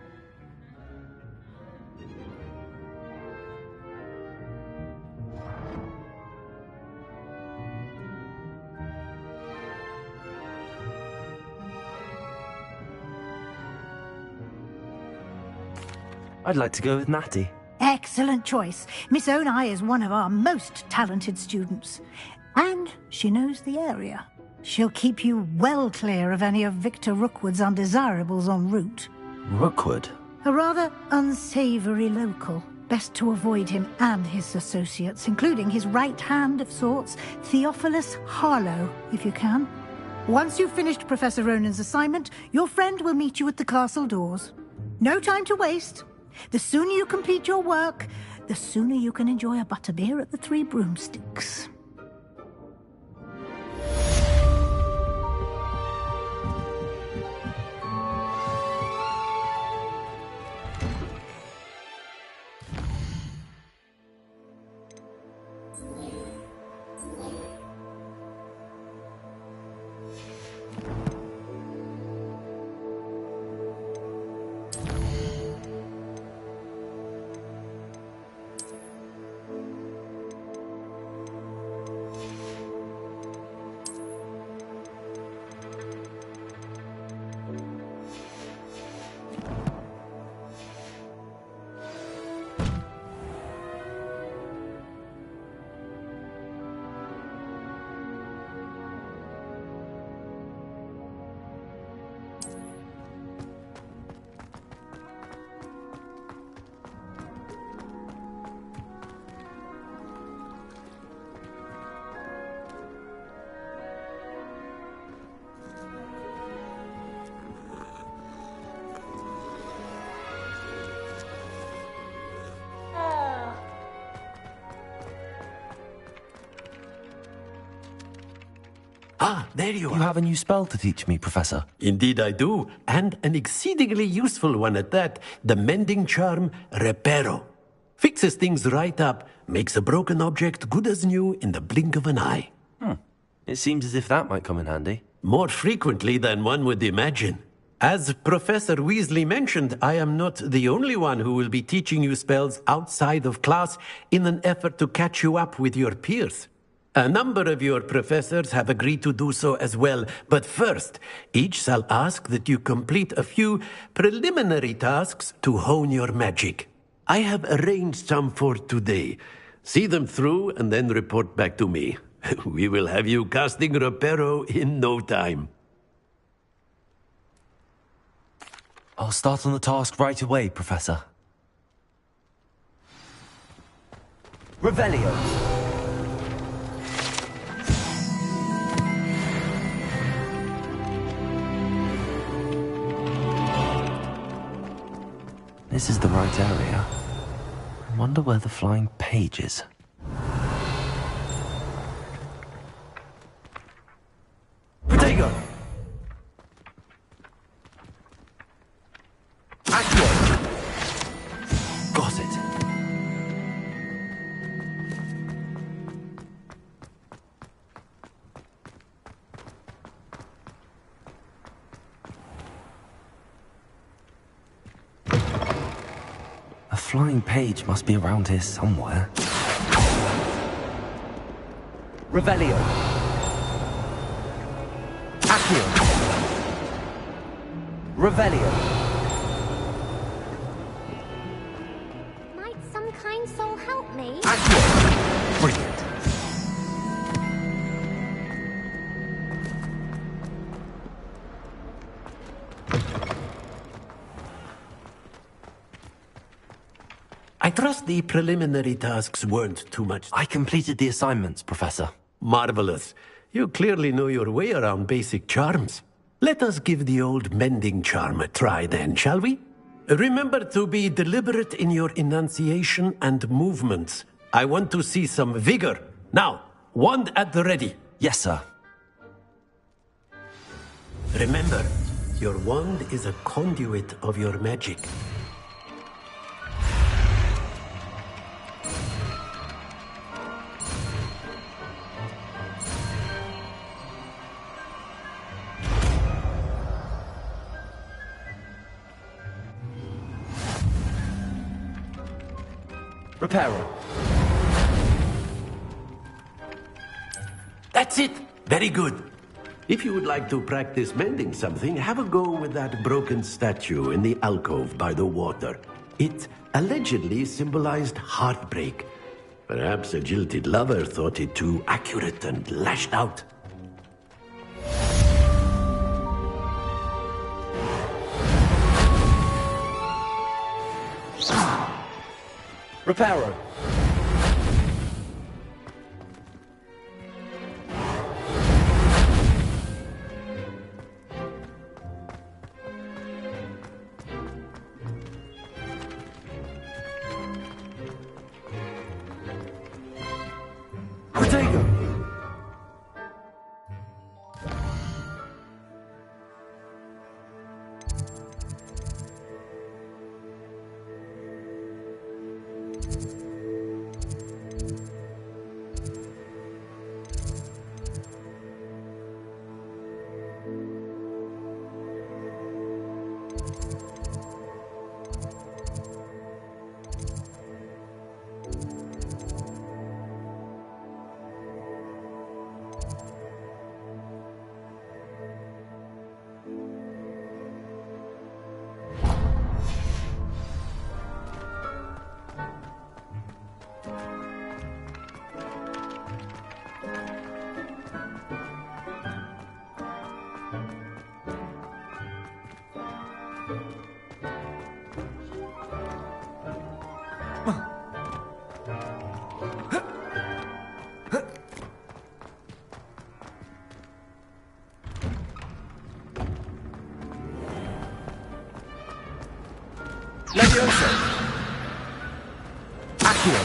I'd like to go with Natty. Excellent choice. Miss Onai is one of our most talented students. And she knows the area. She'll keep you well clear of any of Victor Rookwood's undesirables en route. Rookwood? A rather unsavory local. Best to avoid him and his associates, including his right hand of sorts, Theophilus Harlow, if you can. Once you've finished Professor Ronan's assignment, your friend will meet you at the castle doors. No time to waste. The sooner you complete your work, the sooner you can enjoy a butterbeer at the Three Broomsticks. Ah, there you are. You have a new spell to teach me, Professor. Indeed I do, and an exceedingly useful one at that. The mending charm, Reparo. Fixes things right up, makes a broken object good as new in the blink of an eye. It seems as if that might come in handy. More frequently than one would imagine. As Professor Weasley mentioned, I am not the only one who will be teaching you spells outside of class in an effort to catch you up with your peers. A number of your professors have agreed to do so as well, but first, each shall ask that you complete a few preliminary tasks to hone your magic. I have arranged some for today. See them through and then report back to me. We will have you casting Reparo in no time. I'll start on the task right away, Professor. Revelio. This is the right area. I wonder where the flying page is. Potato! Got it. A flying page must be around here somewhere. Revelio. Accio. Revelio. Might some kind soul help me? Brilliant. I trust the preliminary tasks weren't too much. I completed the assignments, Professor. Marvelous. You clearly know your way around basic charms. Let us give the old mending charm a try then, shall we? Remember to be deliberate in your enunciation and movements. I want to see some vigor. Now, wand at the ready. Yes, sir. Remember, your wand is a conduit of your magic. Reparo. That's it! Very good. If you would like to practice mending something, have a go with that broken statue in the alcove by the water. It allegedly symbolized heartbreak. Perhaps a jilted lover thought it too accurate and lashed out. Reparo. Potato. Levioso. Accio.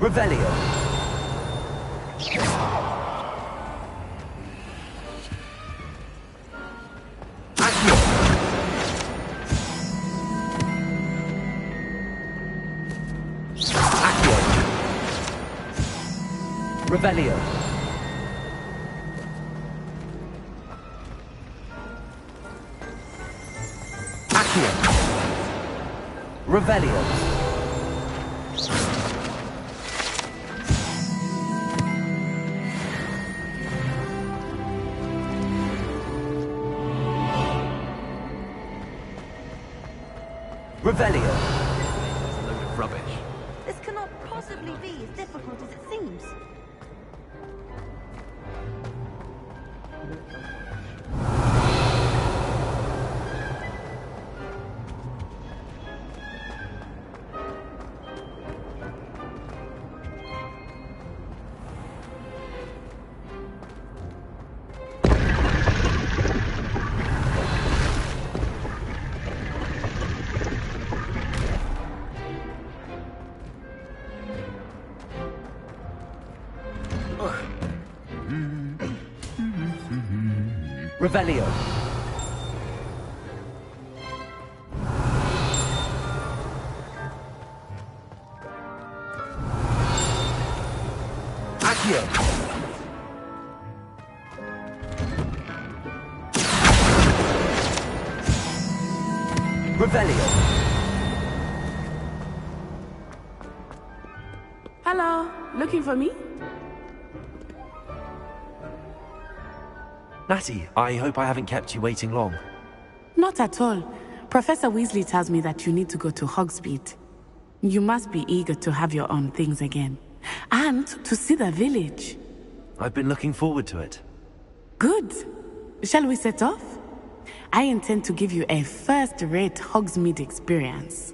Revelio. Revelio. Accio. Revelio. Revelio. That's a load of rubbish. This cannot possibly be as difficult as it seems. Revelio. Accio. Revelio. Hello, looking for me? Natty, I hope I haven't kept you waiting long. Not at all. Professor Weasley tells me that you need to go to Hogsmeade. You must be eager to have your own things again. And to see the village. I've been looking forward to it. Good. Shall we set off? I intend to give you a first-rate Hogsmeade experience.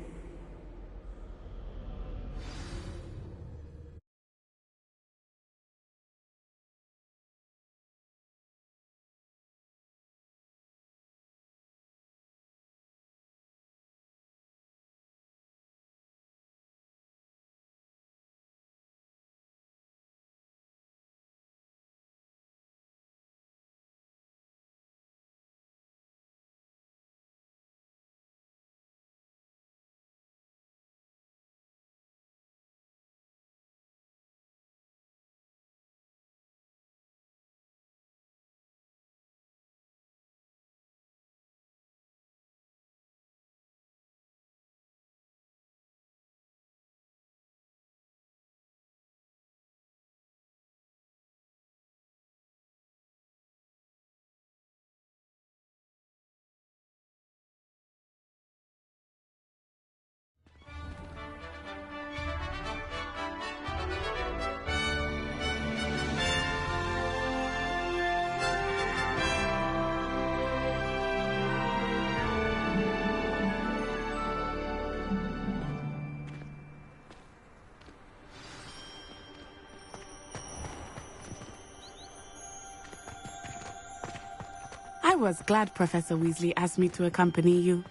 I was glad Professor Weasley asked me to accompany you.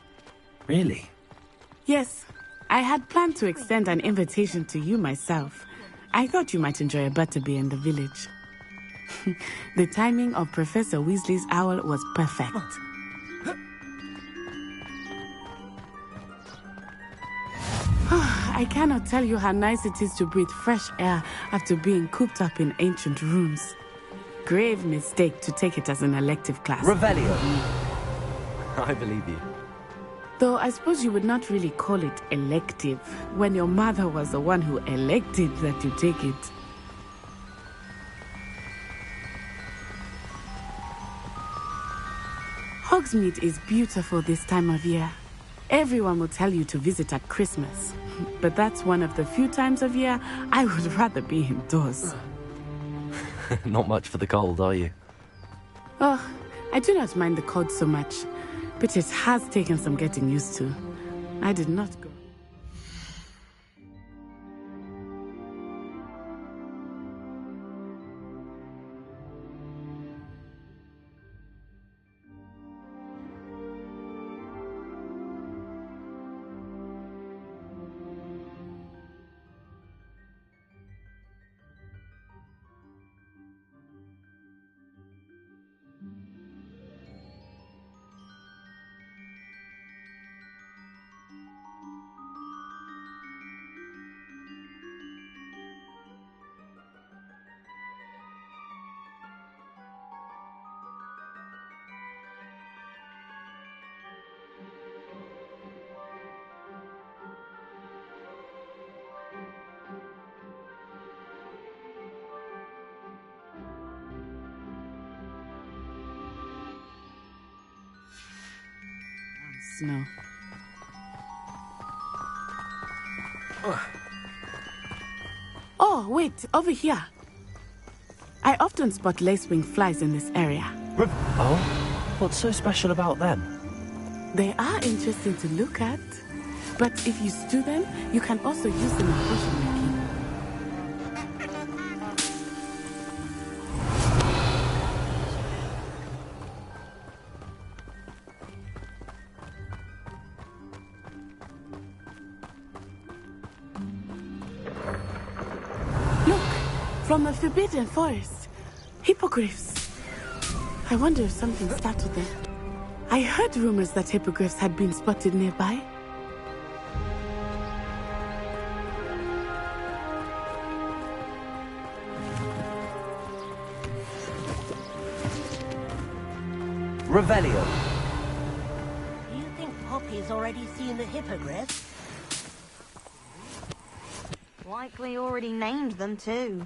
Really? Yes, I had planned to extend an invitation to you myself. I thought you might enjoy a butterbeer in the village. The timing of Professor Weasley's owl was perfect. I cannot tell you how nice it is to breathe fresh air after being cooped up in ancient rooms. Grave mistake to take it as an elective class. Revelio. I believe you. Though I suppose you would not really call it elective when your mother was the one who elected that you take it. Hogsmeade is beautiful this time of year. Everyone will tell you to visit at Christmas. But that's one of the few times of year I would rather be indoors. Not much for the cold, are you? Oh, I do not mind the cold so much, but it has taken some getting used to. I did not go. know. Oh, wait, over here. I often spot lacewing flies in this area. Oh? What's so special about them? They are interesting to look at, but if you stew them, you can also use them in potion making. Look, from the Forbidden Forest, hippogriffs. I wonder if something startled them. I heard rumors that hippogriffs had been spotted nearby. Revelio. Do you think Poppy's already seen the hippogriff? Likely already named them too.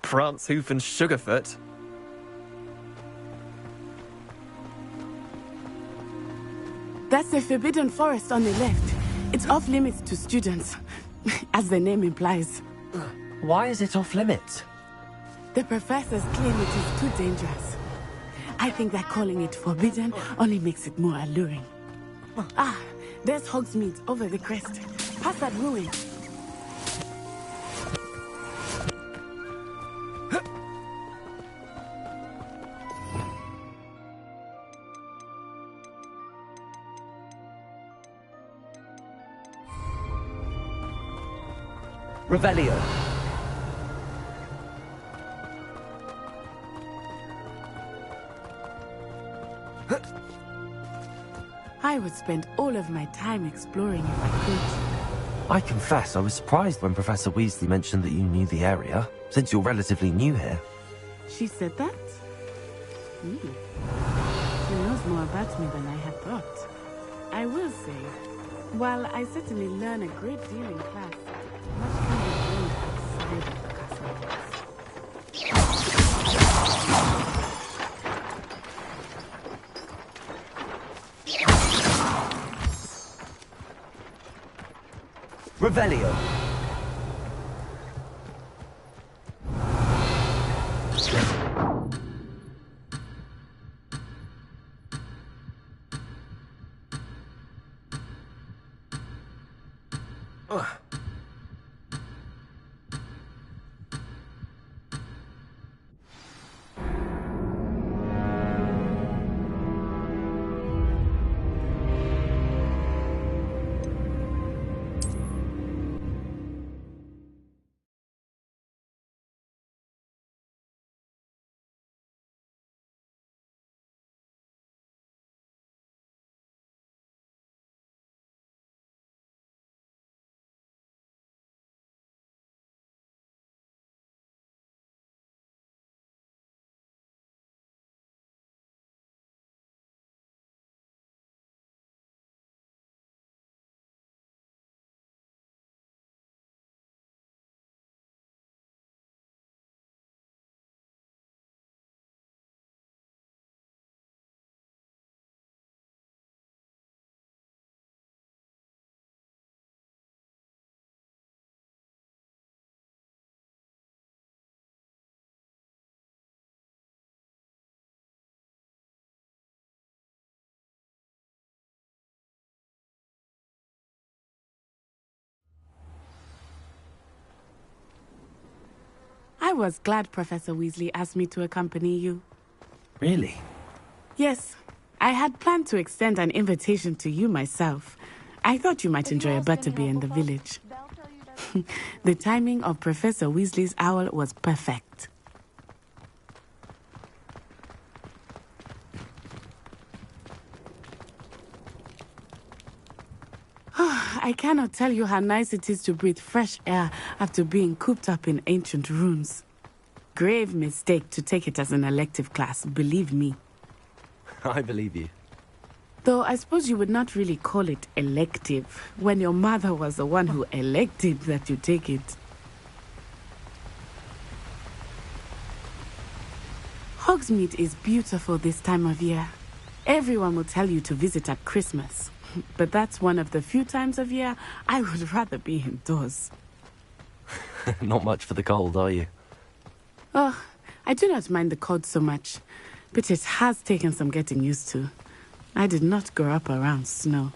Prance, Hoof, and Sugarfoot. That's the Forbidden Forest on the left. It's off limits to students, as the name implies. Why is it off limits? The professors claim it is too dangerous. I think that calling it forbidden only makes it more alluring. Ah, there's Hogsmeade over the crest. Past that ruin. Revelio. I would spend all of my time exploring if I could. I confess I was surprised when Professor Weasley mentioned that you knew the area, since you're relatively new here. She said that? She knows more about me than I had thought. I will say, while I certainly learn a great deal in class, much can be learned outside of the castle walls. Revelio. I was glad Professor Weasley asked me to accompany you. Really? Yes, I had planned to extend an invitation to you myself. I thought you might enjoy a butterbeer in the village. The timing of Professor Weasley's owl was perfect. I cannot tell you how nice it is to breathe fresh air after being cooped up in ancient ruins. Grave mistake to take it as an elective class, believe me. I believe you. Though I suppose you would not really call it elective when your mother was the one who elected that you take it. Hogsmeade is beautiful this time of year. Everyone will tell you to visit at Christmas. But that's one of the few times of year I would rather be indoors. Not much for the cold, are you? Oh, I do not mind the cold so much, but it has taken some getting used to. I did not grow up around snow.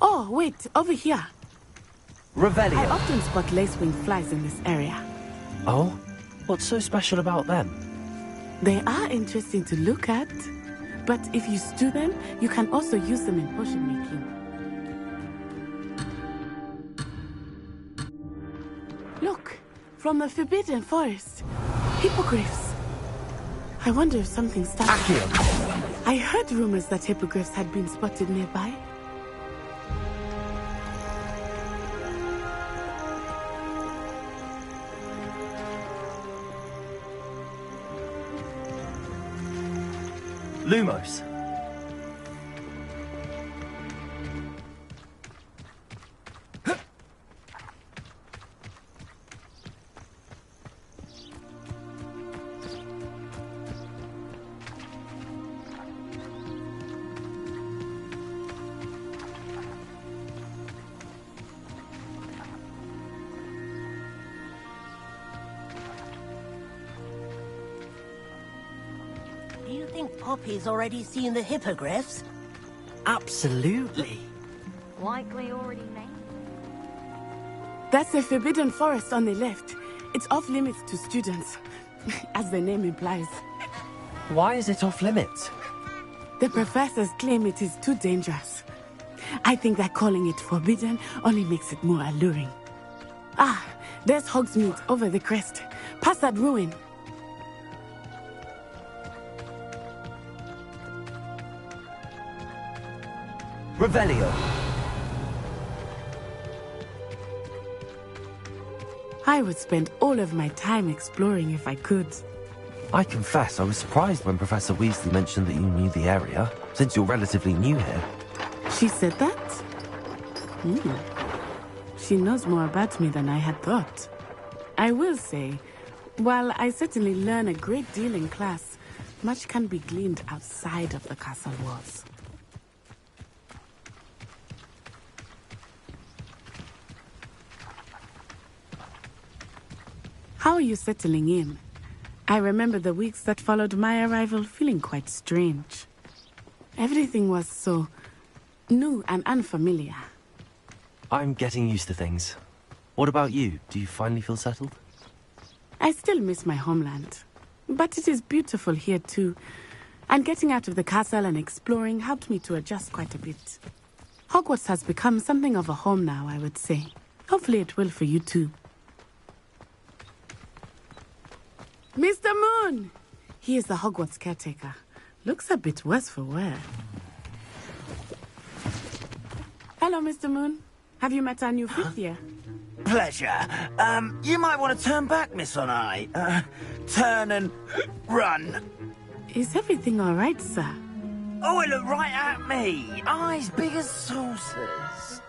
Oh, wait, over here. Revelio. I often spot lacewing flies in this area. Oh? What's so special about them? They are interesting to look at, but if you stew them, you can also use them in potion making. Look, from the Forbidden Forest. Hippogriffs. I wonder if something started. Accio. I heard rumors that hippogriffs had been spotted nearby. Lumos. Do you think Poppy's already seen the hippogriffs? Absolutely. Likely already made. That's the Forbidden Forest on the left. It's off limits to students, as the name implies. Why is it off limits? The professors claim it is too dangerous. I think that calling it forbidden only makes it more alluring. Ah, there's Hogsmeade over the crest. Past that ruin. Revelio. I would spend all of my time exploring if I could. I confess I was surprised when Professor Weasley mentioned that you knew the area, since you're relatively new here. She said that? She knows more about me than I had thought. I will say, while I certainly learn a great deal in class, much can be gleaned outside of the castle walls. How are you settling in? I remember the weeks that followed my arrival feeling quite strange. Everything was so new and unfamiliar. I'm getting used to things. What about you? Do you finally feel settled? I still miss my homeland, but it is beautiful here too. And getting out of the castle and exploring helped me to adjust quite a bit. Hogwarts has become something of a home now, I would say. Hopefully it will for you too. Mr. Moon! He is the Hogwarts caretaker. Looks a bit worse for wear. Hello, Mr. Moon. Have you met our new fifth year? Pleasure. You might want to turn back, Miss Onai. Turn and run. Is everything all right, sir? Oh, it looked right at me. Eyes big as saucers.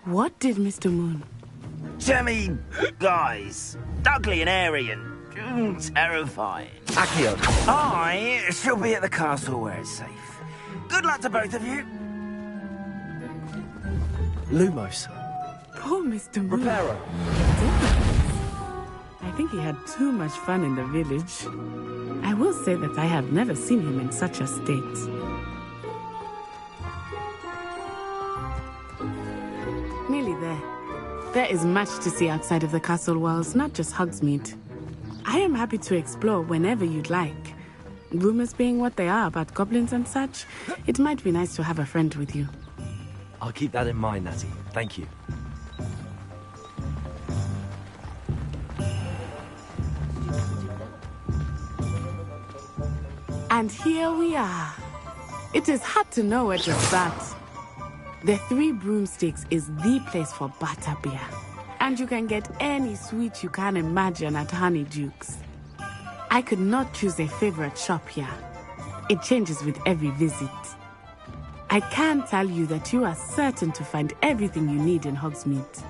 What did Mr. Moon? Jemmy, guys. Ugly and airy and terrifying. Accio. I shall be at the castle where it's safe. Good luck to both of you. Lumos. Poor Mr. Moon. Reparo. I think he had too much fun in the village. I will say that I have never seen him in such a state. Nearly there. There is much to see outside of the castle walls, not just Hogsmeade. I am happy to explore whenever you'd like. Rumors being what they are about goblins and such, it might be nice to have a friend with you. I'll keep that in mind, Natty. Thank you. And here we are. It is hard to know where to start. The Three Broomsticks is the place for butterbeer. And you can get any sweet you can imagine at Honeydukes. I could not choose a favorite shop here. It changes with every visit. I can tell you that you are certain to find everything you need in Hogsmeade.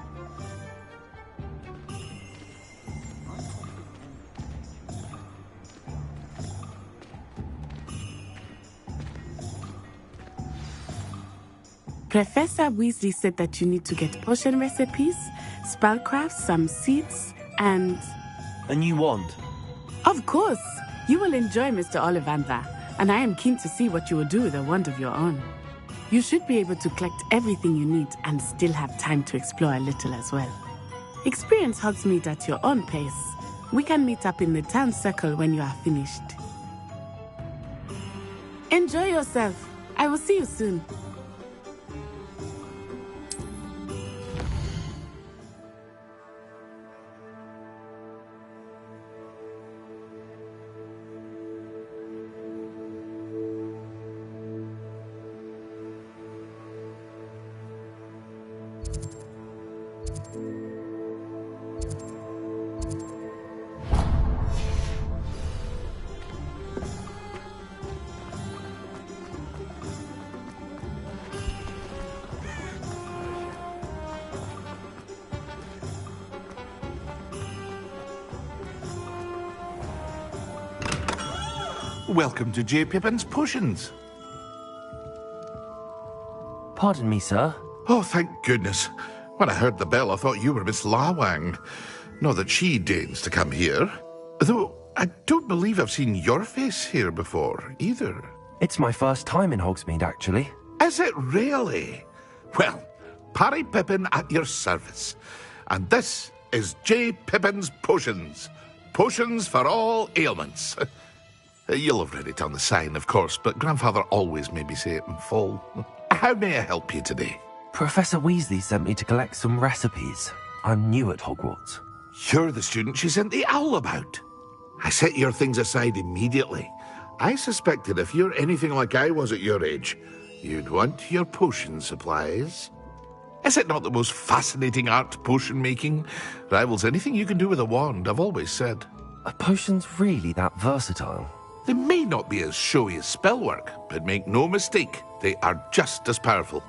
Professor Weasley said that you need to get potion recipes, spellcrafts, some seeds, and... A new wand? Of course! You will enjoy Mr. Ollivander, and I am keen to see what you will do with a wand of your own. You should be able to collect everything you need and still have time to explore a little as well. Experience Hogsmeade at your own pace. We can meet up in the town circle when you are finished. Enjoy yourself. I will see you soon. Welcome to J. Pippin's Potions. Pardon me, sir. Oh, thank goodness. When I heard the bell, I thought you were Miss Lawang. Not that she deigns to come here. Though, I don't believe I've seen your face here before, either. It's my first time in Hogsmeade, actually. Is it really? Well, Parry Pippin at your service. And this is J. Pippin's Potions. Potions for all ailments. You'll have read it on the sign, of course, but Grandfather always made me say it in full. How may I help you today? Professor Weasley sent me to collect some recipes. I'm new at Hogwarts. You're the student she sent the owl about. I set your things aside immediately. I suspected if you're anything like I was at your age, you'd want your potion supplies. Is it not the most fascinating art, potion making? Rivals anything you can do with a wand, I've always said. Are potions really that versatile? They may not be as showy as spellwork, but make no mistake, they are just as powerful.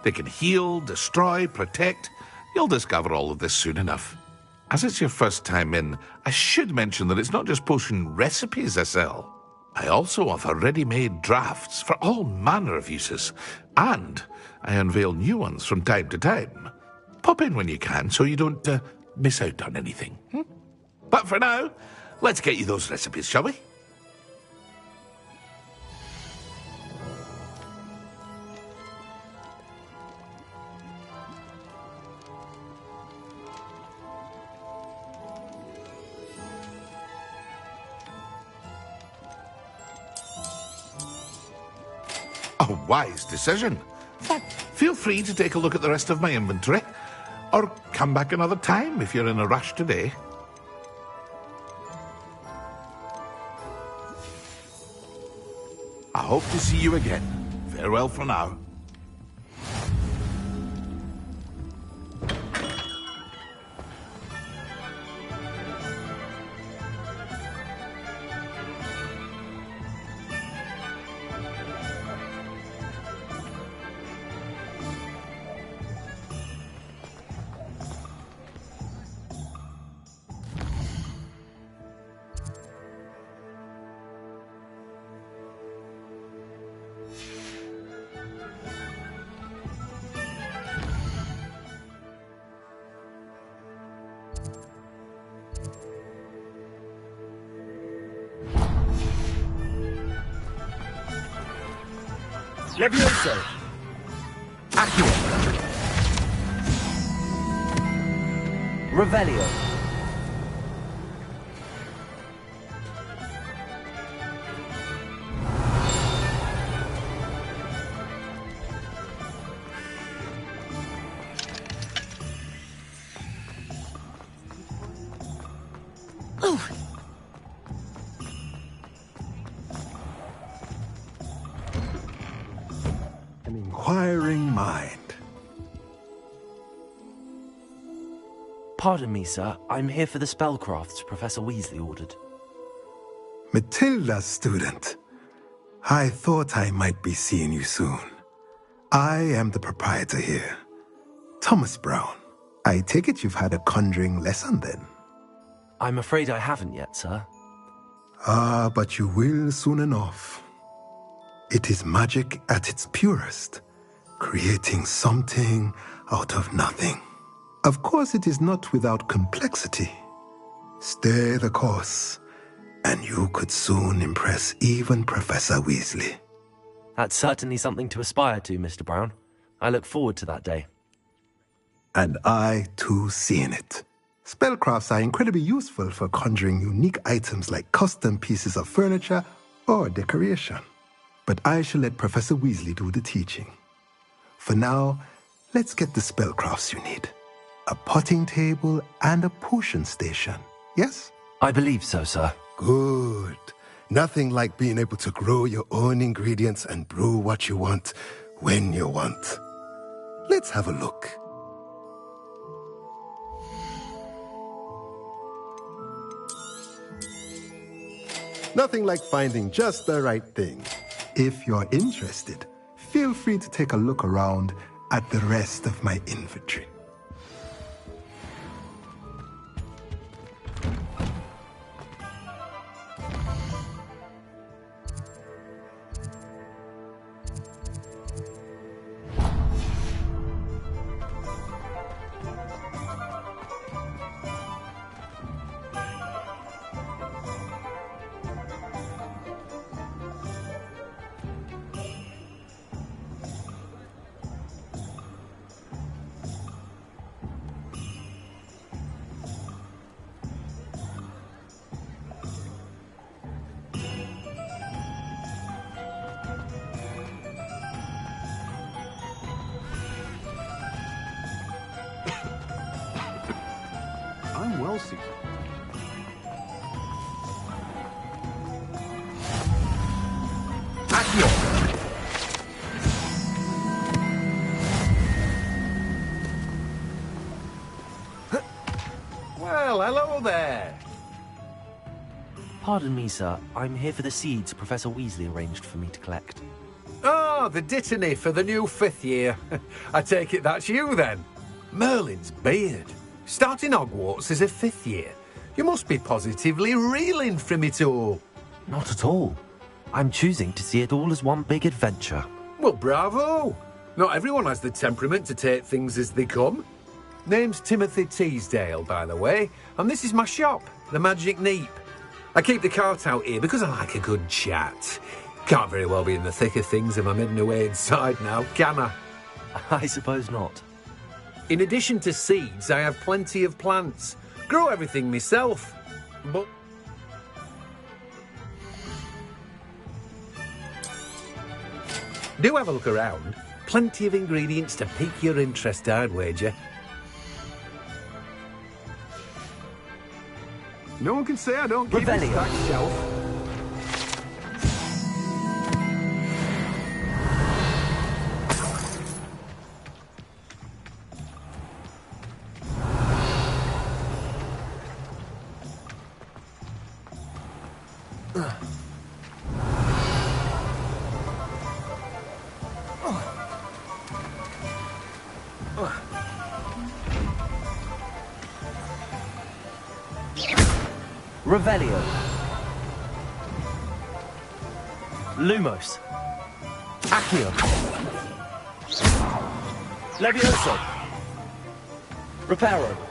They can heal, destroy, protect. You'll discover all of this soon enough. As it's your first time in, I should mention that it's not just potion recipes I sell. I also offer ready-made drafts for all manner of uses, and I unveil new ones from time to time. Pop in when you can so you don't miss out on anything. But for now, let's get you those recipes, shall we? A wise decision. In fact, feel free to take a look at the rest of my inventory, or come back another time if you're in a rush today. I hope to see you again. Farewell for now. Levioso! Accio! Revelio! Inquiring mind. Pardon me, sir. I'm here for the spellcrafts Professor Weasley ordered. Matilda's student. I thought I might be seeing you soon. I am the proprietor here, Thomas Brown. I take it you've had a conjuring lesson then? I'm afraid I haven't yet, sir. Ah, but you will soon enough. It is magic at its purest, creating something out of nothing. Of course, it is not without complexity. Stay the course, and you could soon impress even Professor Weasley. That's certainly something to aspire to, Mr. Brown. I look forward to that day. And I, too, see in it. Spellcrafts are incredibly useful for conjuring unique items like custom pieces of furniture or decoration. But I shall let Professor Weasley do the teaching. For now, let's get the spellcrafts you need. A potting table and a potion station, yes? I believe so, sir. Good. Nothing like being able to grow your own ingredients and brew what you want when you want. Let's have a look. Nothing like finding just the right thing. If you're interested, feel free to take a look around at the rest of my inventory. I'm well suited. Well, hello there. Pardon me, sir. I'm here for the seeds Professor Weasley arranged for me to collect. Oh, the dittany for the new 5th year. I take it that's you, then. Merlin's beard. Starting Hogwarts as a 5th year. You must be positively reeling from it all. Not at all. I'm choosing to see it all as one big adventure. Well, bravo. Not everyone has the temperament to take things as they come. Name's Timothy Teasdale, by the way, and this is my shop, the Magic Neep. I keep the cart out here because I like a good chat. Can't very well be in the thick of things if I'm heading away inside now, can I? I suppose not. In addition to seeds, I have plenty of plants. Grow everything myself. But do have a look around. Plenty of ingredients to pique your interest, I'd wager. No one can say I don't keep a stacked shelf. Revelio. Lumos. Accio. Levioso. Reparo.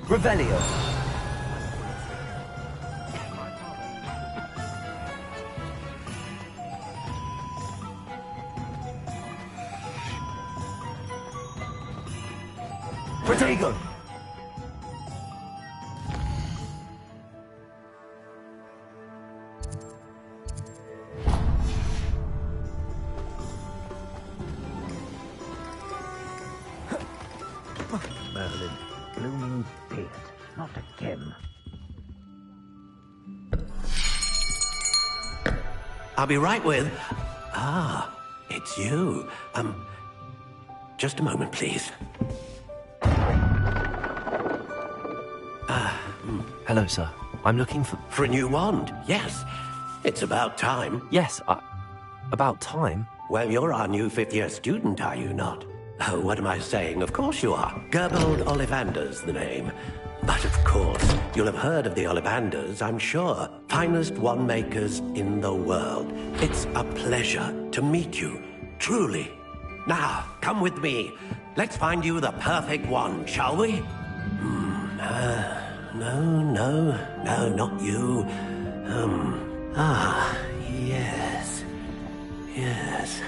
Revelio. Protego. Merlin, blooming beard. Not again. I'll be right with... Ah, it's you. Just a moment, please. Hello, sir. I'm looking for... For a new wand, yes. It's about time. Yes, About time. Well, you're our new fifth-year student, are you not? Oh, what am I saying? Of course you are. Gerbold Ollivander's the name. But of course, you'll have heard of the Ollivanders, I'm sure. Finest wand-makers in the world. It's a pleasure to meet you, truly. Now, come with me. Let's find you the perfect wand, shall we? No, not you. Yes.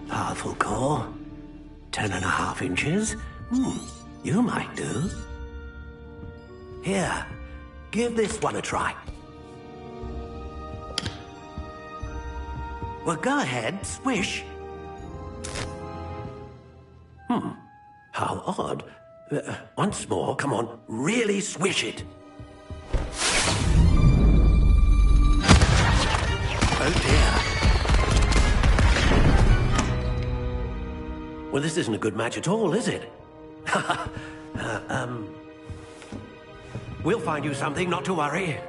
Powerful core. 10.5 inches. You might do. Here, give this one a try. Well, go ahead, swish. How odd. Once more, come on, really swish it. Oh dear. Well, this isn't a good match at all, is it? We'll find you something, not to worry.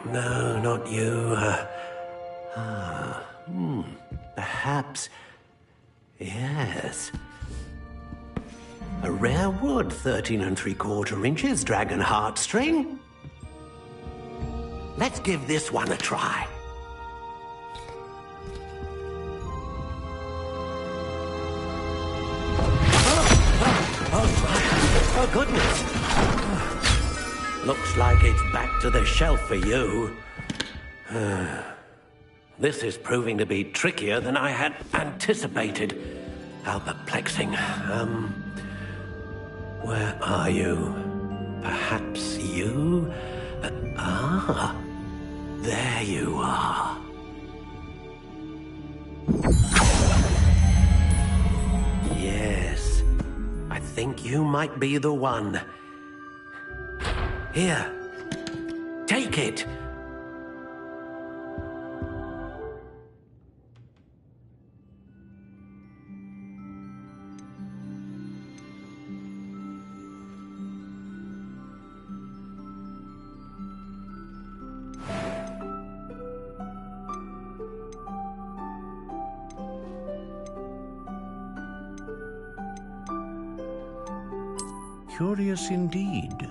No, not you. Perhaps... Yes. A rare wood, 13 3/4 inches, dragon heartstring. Let's give this one a try. Oh, goodness. Looks like it's back to the shelf for you. This is proving to be trickier than I had anticipated. How perplexing. Where are you? Perhaps you? There you are. Yes. I think you might be the one. Here. Take it. Curious indeed.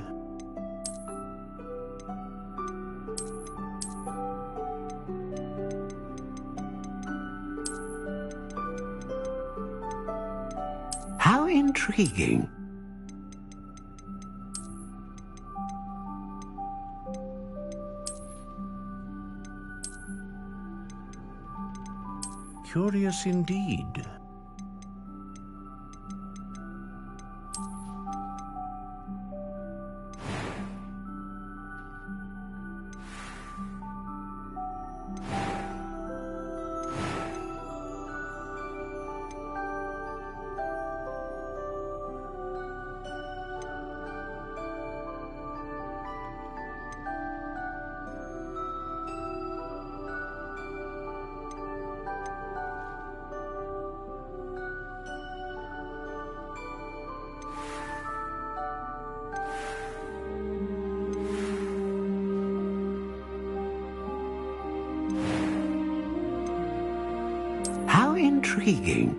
How intriguing. Curious indeed. How intriguing.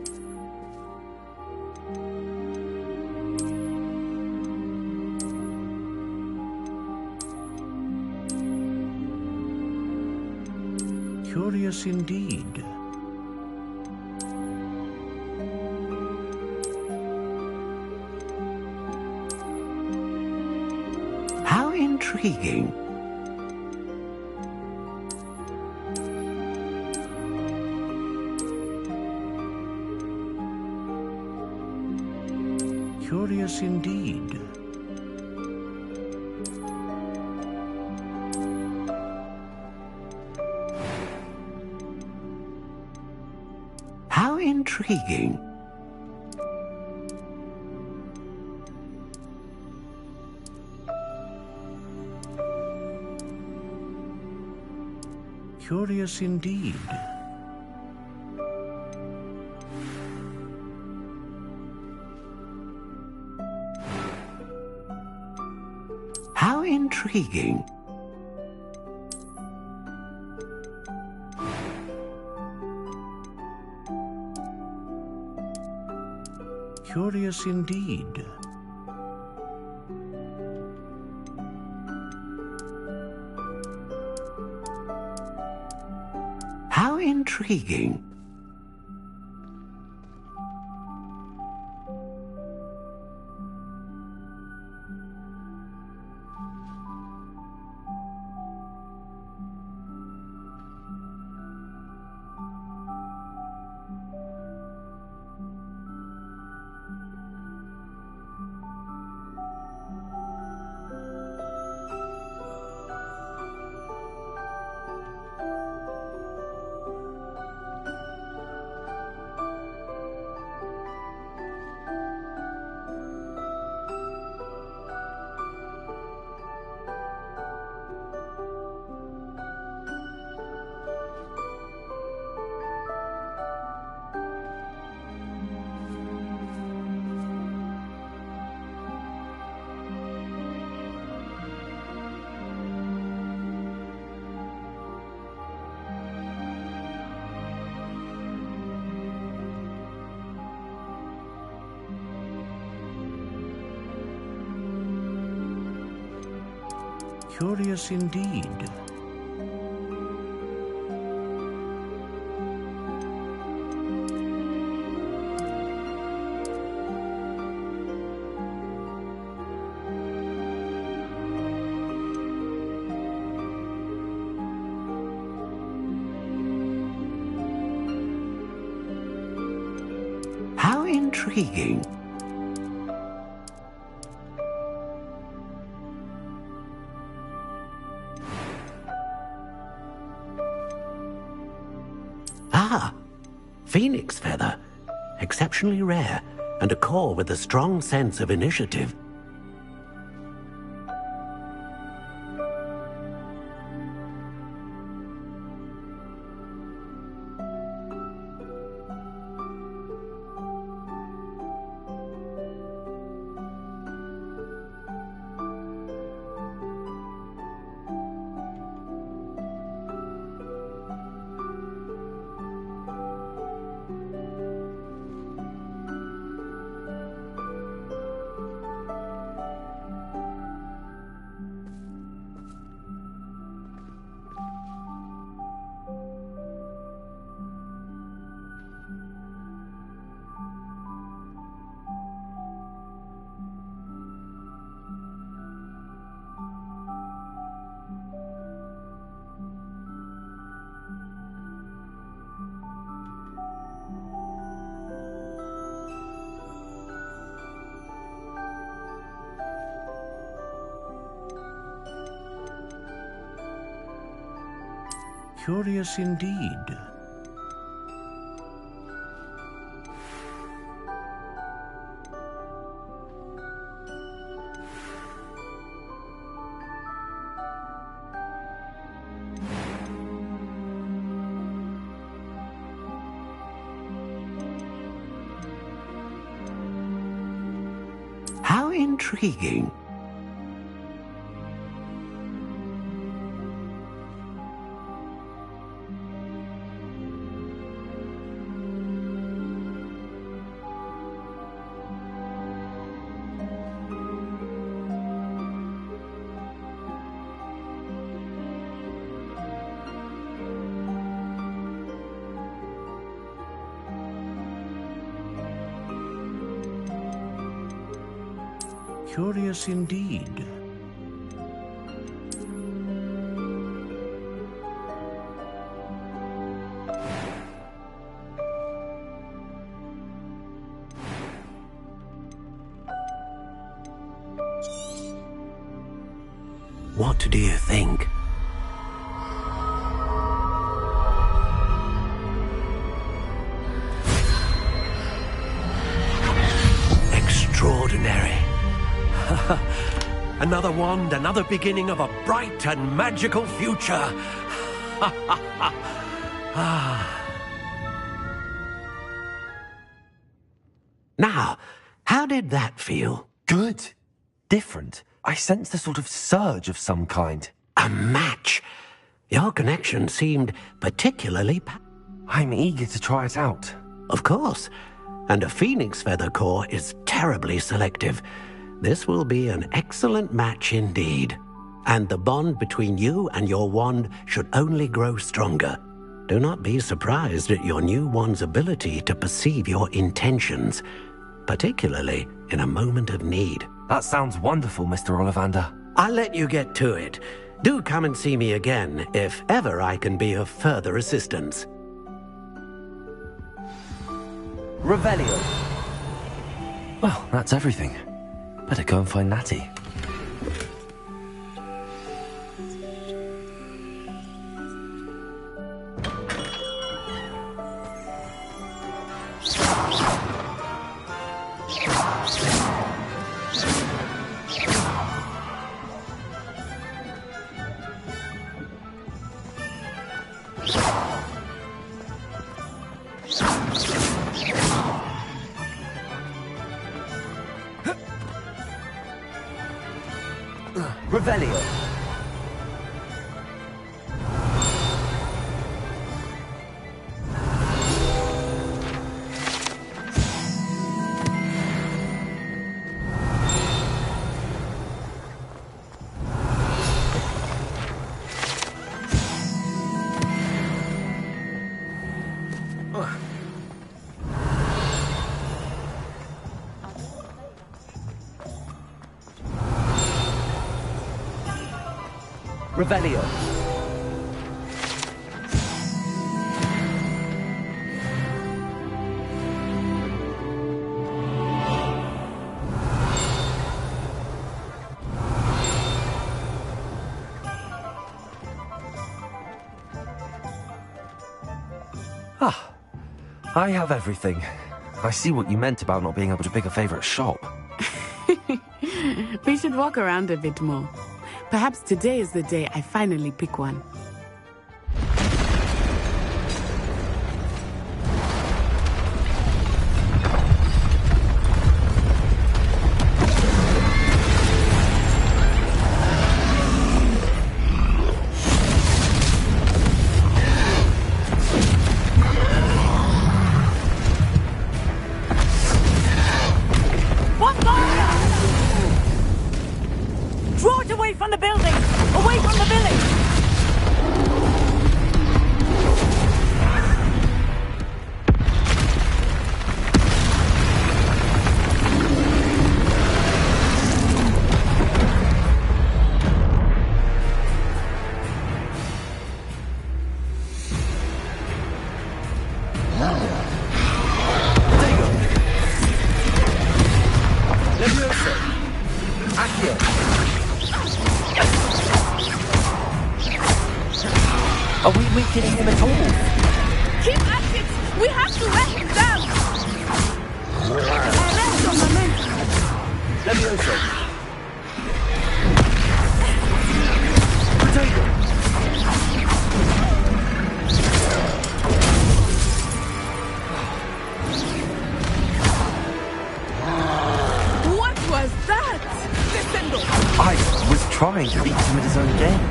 Curious indeed. How intriguing. Curious indeed. How intriguing. Curious indeed. How intriguing. Curious indeed. How intriguing. Curious indeed. How intriguing. Ah, phoenix feather. Exceptionally rare, and a core with a strong sense of initiative. Curious indeed. How intriguing. Curious indeed. What do you think? Extraordinary. Another wand, another beginning of a bright and magical future. Now, how did that feel? Good. Different. I sensed a sort of surge of some kind. A match. Your connection seemed particularly... I'm eager to try it out. Of course. and a phoenix feather core is terribly selective. This will be an excellent match indeed. And the bond between you and your wand should only grow stronger. Do not be surprised at your new wand's ability to perceive your intentions, particularly in a moment of need. That sounds wonderful, Mr. Ollivander. I'll let you get to it. Do come and see me again if ever I can be of further assistance. Revelio. Well, that's everything. Better go and find Natty. Revelio. Revelio. Ah, I have everything. I see what you meant about not being able to pick a favorite shop. We should walk around a bit more. Perhaps today is the day I finally pick one. Draw it away from the building! Away from the village! Are we weakening him at all? Keep at it! We have to let him down! Arresto momento! Levioso. Potato. What was that? Descendo! I was trying to beat him at his own game.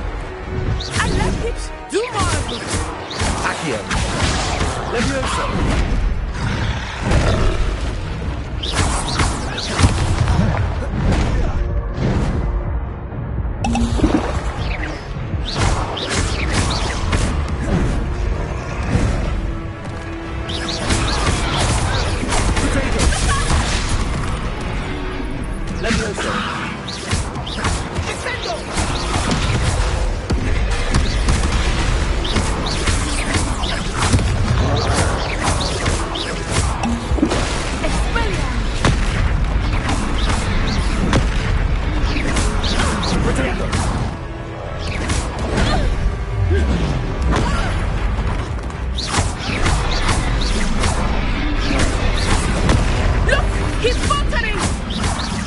I like it! Do more of it! Accio. Levioso. Levioso. Descendo!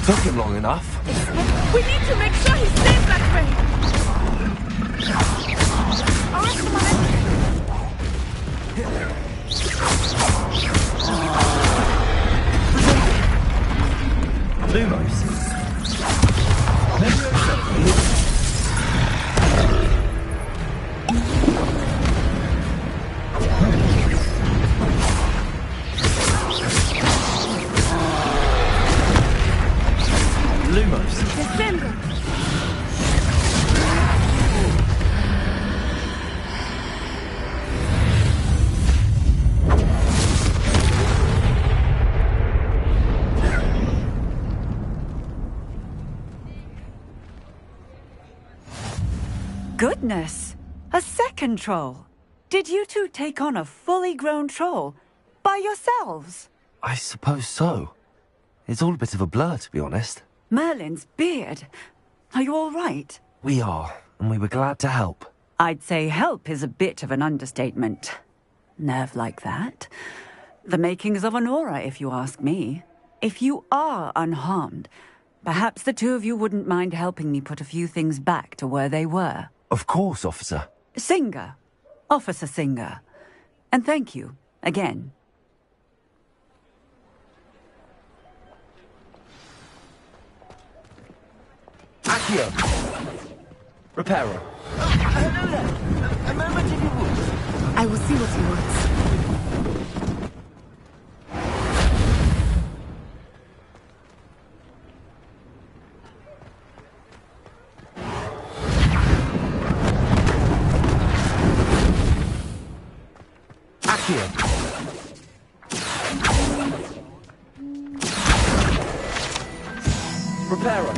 Took him long enough. We need to make sure he stays that way. Arrest him, Lumos. Goodness! A second troll! Did you two take on a fully grown troll? By yourselves? I suppose so. It's all a bit of a blur, to be honest. Merlin's beard. Are you all right? We are, and we were glad to help. I'd say help is a bit of an understatement. Nerve like that. The makings of an aura, if you ask me. If you are unharmed, perhaps the two of you wouldn't mind helping me put a few things back to where they were. Of course, officer. Singer. Officer Singer. And thank you, again. Accio! Reparo. Hello there! A moment if you would. I will see what he wants. Reparo.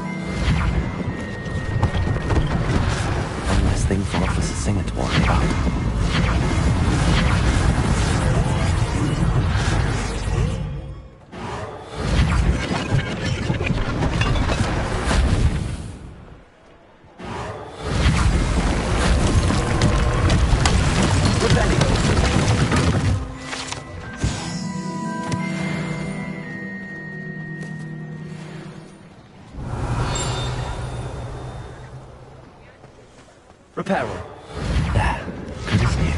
One less thing for Officer Singer to worry about. Reparo. There. Good as new.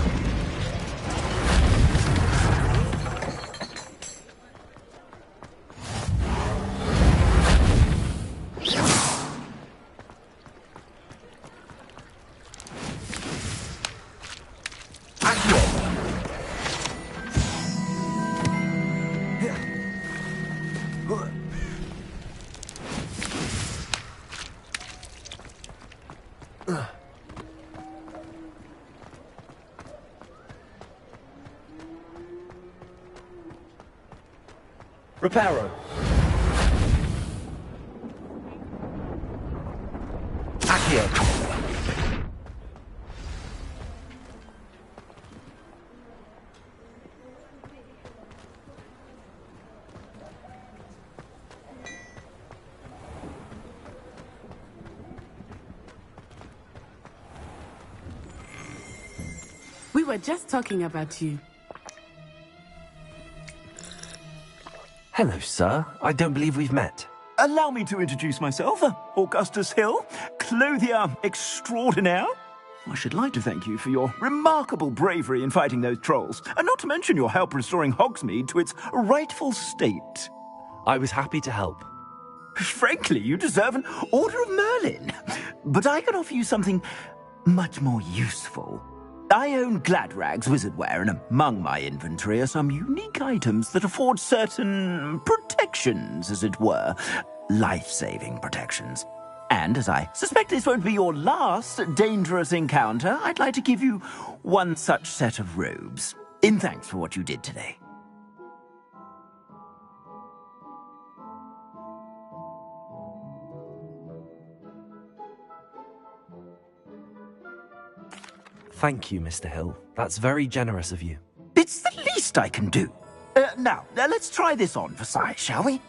Reparo. Accio. We were just talking about you. Hello, sir. I don't believe we've met. Allow me to introduce myself, Augustus Hill, clothier extraordinaire. I should like to thank you for your remarkable bravery in fighting those trolls, and not to mention your help restoring Hogsmeade to its rightful state. I was happy to help. Frankly, you deserve an Order of Merlin. But I can offer you something much more useful. I own Gladrag's wizardware, and among my inventory are some unique items that afford certain protections, as it were. Life-saving protections. And as I suspect this won't be your last dangerous encounter, I'd like to give you one such set of robes, in thanks for what you did today. Thank you, Mr. Hill. That's very generous of you. It's the least I can do. Now, let's try this on for size, shall we?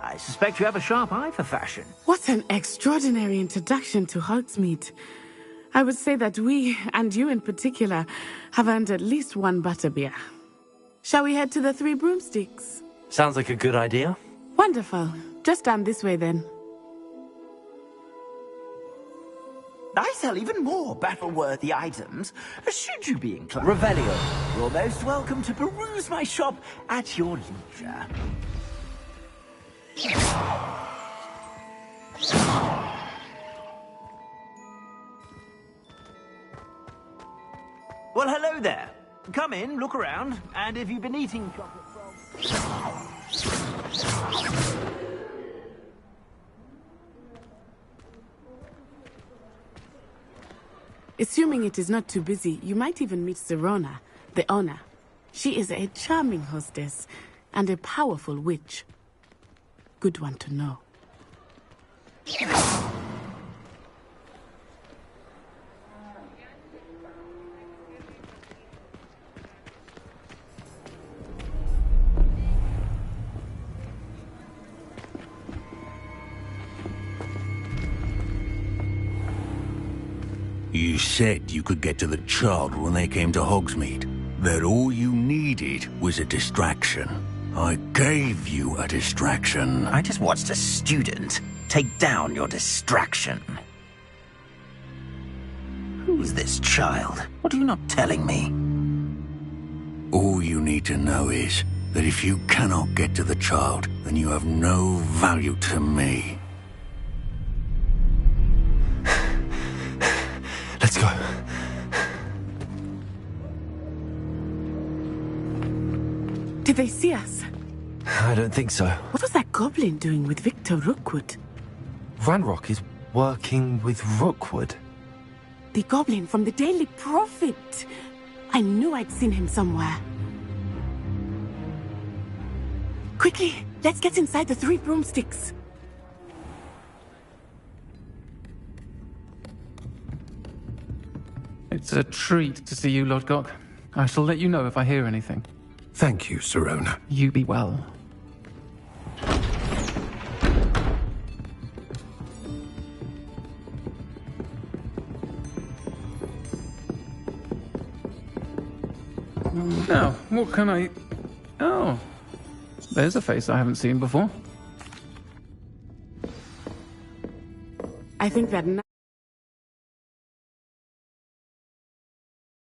I suspect you have a sharp eye for fashion. What an extraordinary introduction to Hogsmeade. I would say that we, and you in particular, have earned at least one butterbeer. Shall we head to the Three Broomsticks? Sounds like a good idea. Wonderful. Just down this way then. I sell even more battle-worthy items, should you be inclined. Revelio. You're most welcome to peruse my shop at your leisure. Well, hello there. Come in, look around, and if you've been eating chocolate frogs... Assuming it is not too busy, you might even meet Sirona, the owner. She is a charming hostess and a powerful witch. Good one to know. You said you could get to the child when they came to Hogsmeade. That all you needed was a distraction. I gave you a distraction. I just watched a student take down your distraction. Who's this child? What are you not telling me? All you need to know is that if you cannot get to the child, then you have no value to me. Let's go. Did they see us? I don't think so. What was that goblin doing with Victor Rookwood? Ranrock is working with Rookwood. The goblin from the Daily Prophet. I knew I'd seen him somewhere. Quickly, let's get inside the 3 broomsticks. It's a treat to see you, Lord Gok. I shall let you know if I hear anything. Thank you, Sirona. You be well. Now, what can I... Oh, there's a face I haven't seen before. I think that...